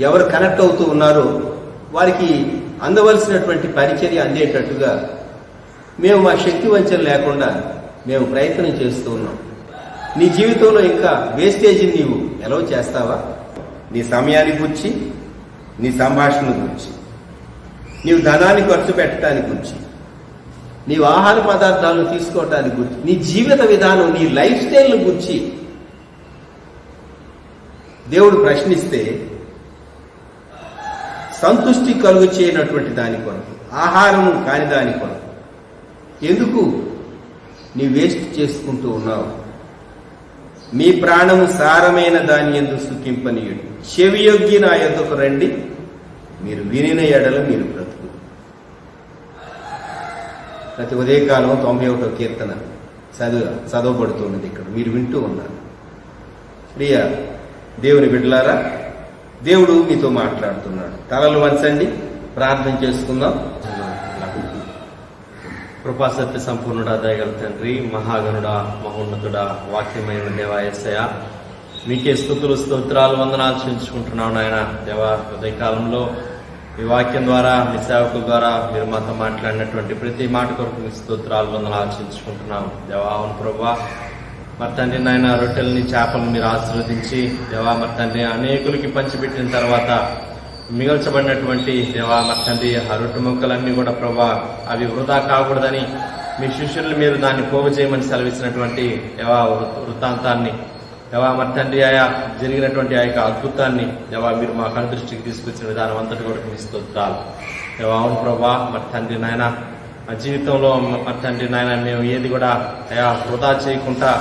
ఎవరు కనెక్ట్ అవుతూ ఉన్నారో వారికి అందవలసినటువంటి పరిచర్య అందేటట్టుగా మేము మా శక్తి వంచన లేకుండా మేము ప్రయత్నం చేస్తూ ఉన్నాం. నీ జీవితంలో ఇంకా వేస్టేజీని నీవు ఎలా చేస్తావా? నీ సమయాన్ని గురించి, నీ సంభాషణ గురించి, నీవు ధనాన్ని ఖర్చు పెట్టడానికి గురించి, నీవు ఆహార పదార్థాలను తీసుకోవటానికి గురించి, నీ జీవిత విధానం, నీ లైఫ్ స్టైల్ గురించి దేవుడు ప్రశ్నిస్తే సంతృష్టి కలుగు చేయనటువంటి దాని కొరకు, ఆహారము కాని దాని కొరకు ఎందుకు నీ వేస్ట్ చేసుకుంటూ ఉన్నావు? మీ ప్రాణము సారమైన దాని యందు సుఖింపనీయుడు. చెవియొగ్గి నా యొద్దకు రండి, మీరు వినిన ఎడల మీరు బ్రతుకు. ప్రతి ఉదయకాలం 91వ కీర్తన చదవబడుతున్నది. ఇక్కడ మీరు వింటూ ఉన్నారు. ప్రియ దేవుని బిడ్డలారా, దేవుడు మీతో మాట్లాడుతున్నాడు. తలలు వంచండి, ప్రార్థన చేసుకుందాం. కృపా సత్య సంపూర్ణుడా, దయగల తండ్రి, మహాగణుడా, మహోన్నతుడా, వాక్యమైన దేవా యేసయ్యా, మీకే స్తుతులు స్తోత్రాలు వందనాలు చెల్లించుకుంటున్నాం నాయన. దేవా, ఉదయకాలంలో ఈ వాక్యం ద్వారా, మీ సేవకుల ద్వారా మీరు మాతో మాట్లాడినటువంటి ప్రతి మాట కొరకు మీ స్తోత్రాలు వందనాలు చెల్లించుకుంటున్నాం. దేవా, అవును ప్రభా, మరి తండ్రి నాయన రొట్టెల్ని చేపలను మీరు ఆశీర్వదించి దేవా, మరి తండ్రి అనేకులకి పంచిపెట్టిన తర్వాత మిగల్చబడినటువంటి దేవా, మరి తండ్రి ఆ రొట్టె ముక్కలన్నీ కూడా ప్రభా అవి వృధా కాకూడదని మీ శిష్యుల్ని మీరు దాన్ని పోగు చేయమని సెలవిచ్చినటువంటి దేవా వృత్తాంతాన్ని, దేవా మరి తండ్రి ఆయా జరిగినటువంటి ఆ యొక్క అద్భుతాన్ని దేవా మీరు మా కనుదృష్టికి తీసుకొచ్చిన విధానం అంతటి కూడా మీ స్తోత్రాలు. దేవా, అవును ప్రభా, మరి తండ్రి నాయన మా జీవితంలో మరి తండ్రి నాయన మేము ఏది కూడా అయా వృధా చేయకుండా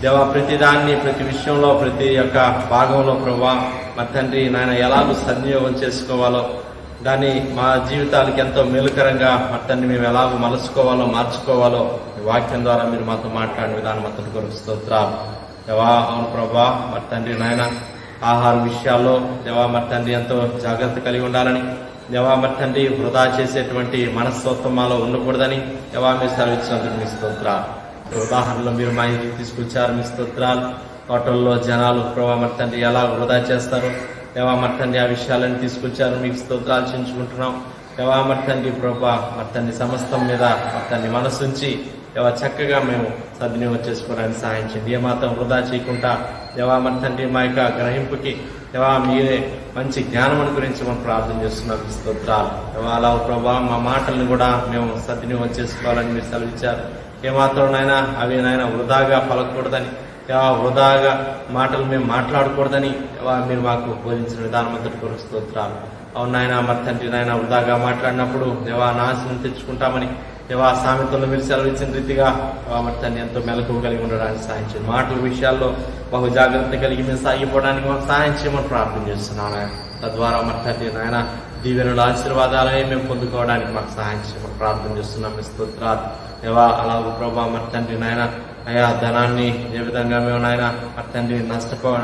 దేవా ప్రతి దాన్ని, ప్రతి విషయంలో, ప్రతి యొక్క భాగంలో ప్రభా మరి తండ్రి నాయన ఎలాగో సద్వినియోగం చేసుకోవాలో, దాన్ని మా జీవితాలకు ఎంతో మేలుకరంగా మరి తండ్రి మేము ఎలాగో మలుచుకోవాలో, మార్చుకోవాలో ఈ వాక్యం ద్వారా మీరు మాతో మాట్లాడిన విధానం అంతటి కొరకు స్తోత్రాలు. దేవా, అవును ప్రభా, మరి తండ్రి నాయన ఆహార విషయాల్లో దేవా మరి తండ్రి ఎంతో జాగ్రత్త కలిగి ఉండాలని, దేవా మరి తండ్రి వృధా చేసేటువంటి మనస్తత్వం మాలో ఉండకూడదని దేవా మీరు సెలవిచ్చినందుకు మీ స్తోత్రాలు. ఉదాహరణలో మీరు మా ఇంటికి తీసుకొచ్చారు, మీ స్తోత్రాలు. హోటల్లో జనాలు ప్రభా మరి తండ్రి ఎలా వృధా చేస్తారు దేవా మరి తండ్రి ఆ విషయాలను తీసుకొచ్చారు, మీకు స్తోత్రాలు చెల్లించుకుంటున్నాం. దేవా మరి తండ్రి ప్రభా మరి తండ్రి సమస్తం మీద మరి తండ్రి మనసుంచి దేవా చక్కగా మేము సద్వినియోగం చేసుకోవడానికి సహాయం చేయండి. ఏ మాత్రం వృధా చేయకుండా దేవా మరి తండ్రి మా యొక్క గ్రహింపుకి దేవా మీరే మంచి జ్ఞానం గురించి మనం ప్రార్థన చేస్తున్నాం, స్తోత్రాలు. దేవా అలా ప్రభా మా మాటలను కూడా మేము సద్వినియోగం చేసుకోవాలని మీరు సెలవిచ్చారు. ఏమాత్రం నాయనా అవి నాయన వృధాగా పలకూడదని, వృధాగా మాటలు మేము మాట్లాడకూడదని మీరు మాకు బోధించిన విధానం అంతటి కొరకు స్తోత్రాలు. అవును నాయన మరి తండ్రి నాయన వృధాగా మాట్లాడినప్పుడు దేవా నాశనం తెచ్చుకుంటామని దేవా సామెతల్లో మీరు సెలవిచ్చిన రీతిగా మరి తండ్రి ఎంతో మెలకువ కలిగి ఉండడానికి సహాయం చేయండి. మాటల విషయాల్లో బహు జాగ్రత్త కలిగి మేము సాగిపోవడానికి మాకు సహాయం చేయమని ప్రార్థన చేస్తున్నాం నాయన. తద్వారా మరి తండ్రి నాయన దీవెనల ఆశీర్వాదాలనే మేము పొందుకోవడానికి మాకు సహాయం చేయమని ప్రార్థన చేస్తున్నాం, మీ స్తోత్రాలు. దేవా అలాగే ప్రభా మరి తండ్రి నాయన అయా ధనాన్ని ఏ విధంగా మేము నాయన మరి తండ్రి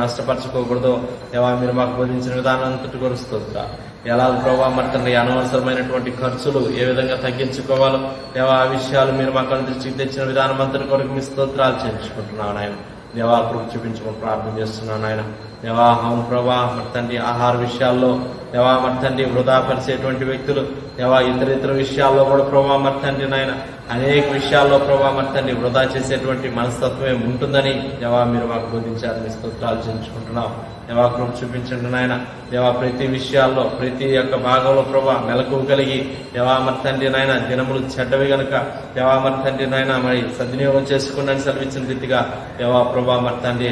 నష్టపరచుకోకూడదో దేవా మీరు మాకు బోధించిన విధానం అంతటి కూడా స్తోత్రాలు. ఎలా ప్రభావ మరి తండ్రి అనవసరమైనటువంటి ఖర్చులు ఏ విధంగా తగ్గించుకోవాలో దేవా ఆ విషయాలు మీరు మాకు దృష్టికి తెచ్చిన విధానం అంతటి కొరకు మీ స్తోత్రాలు చేయించుకుంటున్నాను ఆయన. దేవా కృప చూపించమని ప్రార్థన చేస్తున్నాను ఆయన. దేవా అవును ప్రభా మరి తండ్రి ఆహార విషయాల్లో దేవా మరి తండ్రి వృధా పరిచేటువంటి వ్యక్తులు దేవా ఇతర విషయాల్లో కూడా ప్రభా మరి తండ్రి నాయన అనేక విషయాల్లో ప్రభా మరి తండ్రి వృధా చేసేటువంటి మనస్తత్వమే ఉంటుందని దేవా మీరు మాకు బోధించారు, మీ స్తోత్రాలు చేయించుకుంటున్నాం. దేవా కృప చూపించండి నాయన. దేవా ప్రతి విషయాల్లో ప్రతి యొక్క భాగంలో ప్రభా మెలకువ కలిగి దేవా మరి తండ్రి నాయన దినములు చెడ్డవి గనుక దేవా మరి తండ్రి నాయన మరి సద్వినియోగం చేసుకున్నాను సెలవిచ్చిన రీతిగా దేవా ప్రభా మరి తండ్రి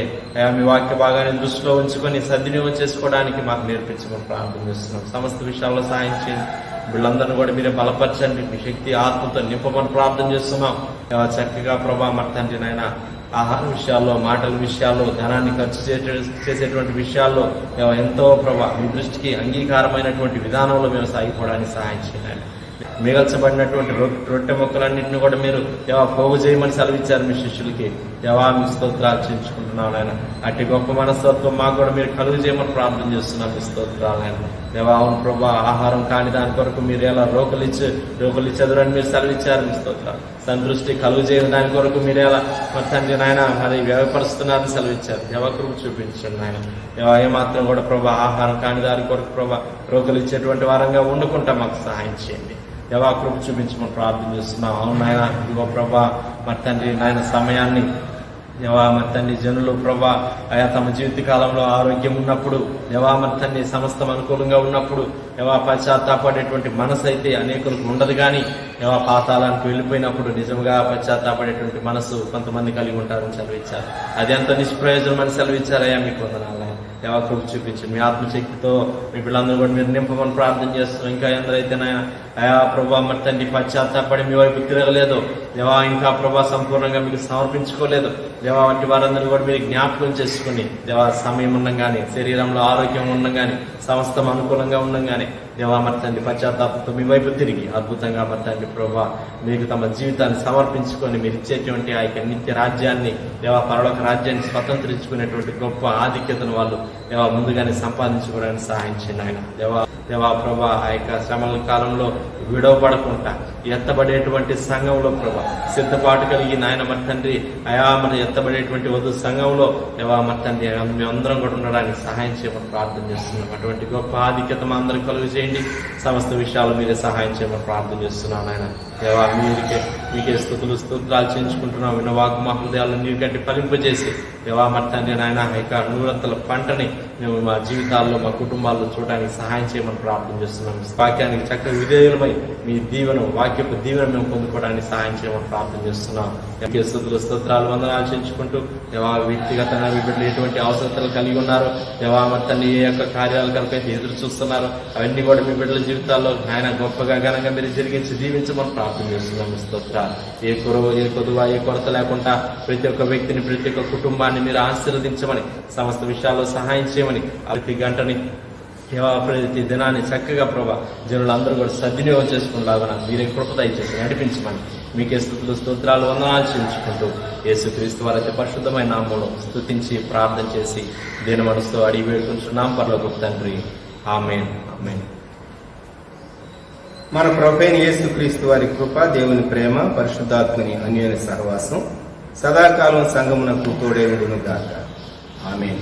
మీ వాక్య భాగాన్ని దృష్టిలో ఉంచుకొని సద్వినియోగం చేసుకోవడానికి మాకు నేర్పించమని ప్రార్థన చేస్తున్నాం. సమస్త విషయాల్లో సాయం చేయండి. వీళ్ళందరినీ కూడా మీరే బలపరచండి, మీ శక్తి ఆత్మతో నింపమని ప్రార్థన చేస్తున్నాం. చక్కగా ప్రభా మరి తండ్రి నాయన ఆహార విషయాల్లో, మాటల విషయాల్లో, ధనాన్ని ఖర్చు చేసేటువంటి విషయాల్లో ఎంతో ప్రభా మీ దృష్టికి అంగీకారమైనటువంటి విధానంలో మేము సాగిపోవడానికి సహాయం చేయండి. మిగల్చబడినటువంటి రొట్టె ముక్కలన్నింటినీ కూడా మీరు దేవా పోగు చేయమని సెలవిచ్చారు మీ శిష్యులకి. దేవా మీ స్తోత్రాలు చెల్లించుకుంటున్నాను ఆయన. అట్టి గొప్ప మనస్తత్వం మాకు కూడా మీరు కలుగు చేయమని ప్రార్థన చేస్తున్నాం. మీ స్తోత్రాలు ఆయన. దేవా అవును ప్రభా, ఆహారం కాని దాని కొరకు మీరు ఎలా రోకలిచ్చెదరని మీరు సెలవిచ్చారు. మీ స్తోత్రాలు. సంతృష్టి కలుగు చేయని దాని కొరకు మీరు ఎలా మరి తండ్రి నాయన మరి వ్యవపరుస్తున్నారని సెలవిచ్చారు. దేవా కృప చూపించండి ఆయన. దేవా ఏమాత్రం కూడా ప్రభా ఆహారం కాని దాని కొరకు ప్రభా రోకలిచ్చేటువంటి వారంగా వండుకుంటా మాకు సహాయం చేయండి. దేవా కృప చూపించమని ప్రార్థన చేస్తున్నాం. అవును నాయన, ఇదిగో ప్రభా మరి తండ్రి నాయన సమయాన్ని దేవా మరి తండ్రి జనులు ప్రభా ఆయా తమ జీవిత కాలంలో ఆరోగ్యం ఉన్నప్పుడు, దేవా మరి తండ్రి సమస్తం అనుకూలంగా ఉన్నప్పుడు దేవా పశ్చాత్తాపడేటువంటి మనసు అయితే అనేకులకు ఉండదు. కానీ దేవా పాతాళానికి వెళ్ళిపోయినప్పుడు నిజంగా పశ్చాత్తాపడేటువంటి మనసు కొంతమంది కలిగి ఉంటారని సెలవిచ్చారు. అది ఎంత నిష్ప్రయోజనం అని సెలవిచ్చారయ్యా. మీకు వందనాలు. దేవా కృప చూపించండి. మీ ఆత్మశక్తితో మీ పిల్లలందరూ కూడా మీరు నింపమని ప్రార్థన చేస్తున్నాం. ఇంకా ఎందరైతే అయా ప్రభా మరి తండ్రి పశ్చాత్తాపడి మీ వైపు తిరగలేదు, దేవా ఇంకా ప్రభా సంపూర్ణంగా మీకు సమర్పించుకోలేదు, దేవా వంటి వారందరూ కూడా మీరు జ్ఞాపకం చేసుకుని దేవా సమయం ఉండగానే, శరీరంలో ఆరోగ్యం ఉండగానే, సమస్తం అనుకూలంగా ఉండగానే దేవా మరి తండ్రి పశ్చాత్తాపంతో మీ వైపు తిరిగి అద్భుతంగా మరి తండ్రి ప్రభా మీకు తమ జీవితాన్ని సమర్పించుకొని మీరు ఇచ్చేటువంటి ఆ యొక్క నిత్య రాజ్యాన్ని, దేవా పరలోక రాజ్యాన్ని స్వతంత్రించుకునేటువంటి గొప్ప ఆధిక్యతను వాళ్ళు దేవా ముందుగానే సంపాదించుకోవడానికి సహాయం చేయండి ఆయన. దేవా ప్రభా ఆ యొక్క శ్రమల కాలంలో విడవబడకుండా ఎత్తబడేటువంటి సంఘంలో ప్రభా సిద్ధపాటు కలిగి నాయన మరి తండ్రి అయా మన ఎత్తబడేటువంటి వధు సంఘంలో దేవా మరి తండ్రి మేమందరం కూడా ఉండడానికి సహాయం చేయమని ప్రార్థన చేస్తున్నాం. అటువంటి గొప్ప ఆధిక్యత మా అందరం కలుగు చేయండి. సమస్త విషయాలు మీరే సహాయం చేయమని ప్రార్థన చేస్తున్నాను ఆయన. దేవా మీకే స్తోత్రాలు చేయించుకుంటున్నాం. విన్న వాక్ మా హృదయాలను నీరు గట్టి ఫలింపజేసి దేవా మరి తండ్రి నాయన ఇక నూరంతల పంటని మేము మా జీవితాల్లో మా కుటుంబాల్లో చూడడానికి సహాయం చేయమని ప్రార్థన చేస్తున్నాం. వాక్యానికి చక్కగా విధేయులమై మీ వాక్యపు దీవెన మేము పొందుకోవడానికి సహాయం చేయమని ప్రార్థన చేస్తున్నాం. స్తోత్రాలు వందనాలు చేయించుకుంటూ దేవా వ్యక్తిగతంగా మీ బిడ్డలు ఎటువంటి అవసరతలు కలిగి ఉన్నారు, దేవా మరి తండ్రి ఏ యొక్క కార్యాల కలిపి ఎదురు చూస్తున్నారు, అవన్నీ కూడా మీ బిడ్డల జీవితాల్లో ఆయన గొప్పగా ఘనంగా మీరు జరిగించి దీవించమని ప్రార్థన చేస్తున్నాం. స్తోత్రాలు. ఏ కొదువ ఏ కొరత లేకుండా ప్రతి ఒక్క వ్యక్తిని, ప్రతి ఒక్క కుటుంబాన్ని మీరు ఆశీర్వదించమని, సమస్త విషయాల్లో సహాయం చేయమని, ప్రతి గంటని ప్రతి దినాన్ని చక్కగా ప్రభా జనులందరూ కూడా సద్వినియోగం చేసుకునేలాగా మీరే కృప దయచేసి నడిపించమని మీకే స్తోత్రాలు వందనాలు చెల్లించుకుంటూ యేసుక్రీస్తు వారి పరిశుద్ధమైన నామములో స్తుతించి ప్రార్థన చేసి దీని మనసుతో అడిగి వేడుకుంటున్నాం పరలోక తండ్రి. ఆమేన్. ఆమేన్. మన ప్రభువైన యేసుక్రీస్తు వారి కృప, దేవుని ప్రేమ, పరిశుద్ధాత్మని అన్యోన్య సహవాసం సదాకాలం సంగమునకు తోడే ఉండును గాక. ఆమేన్.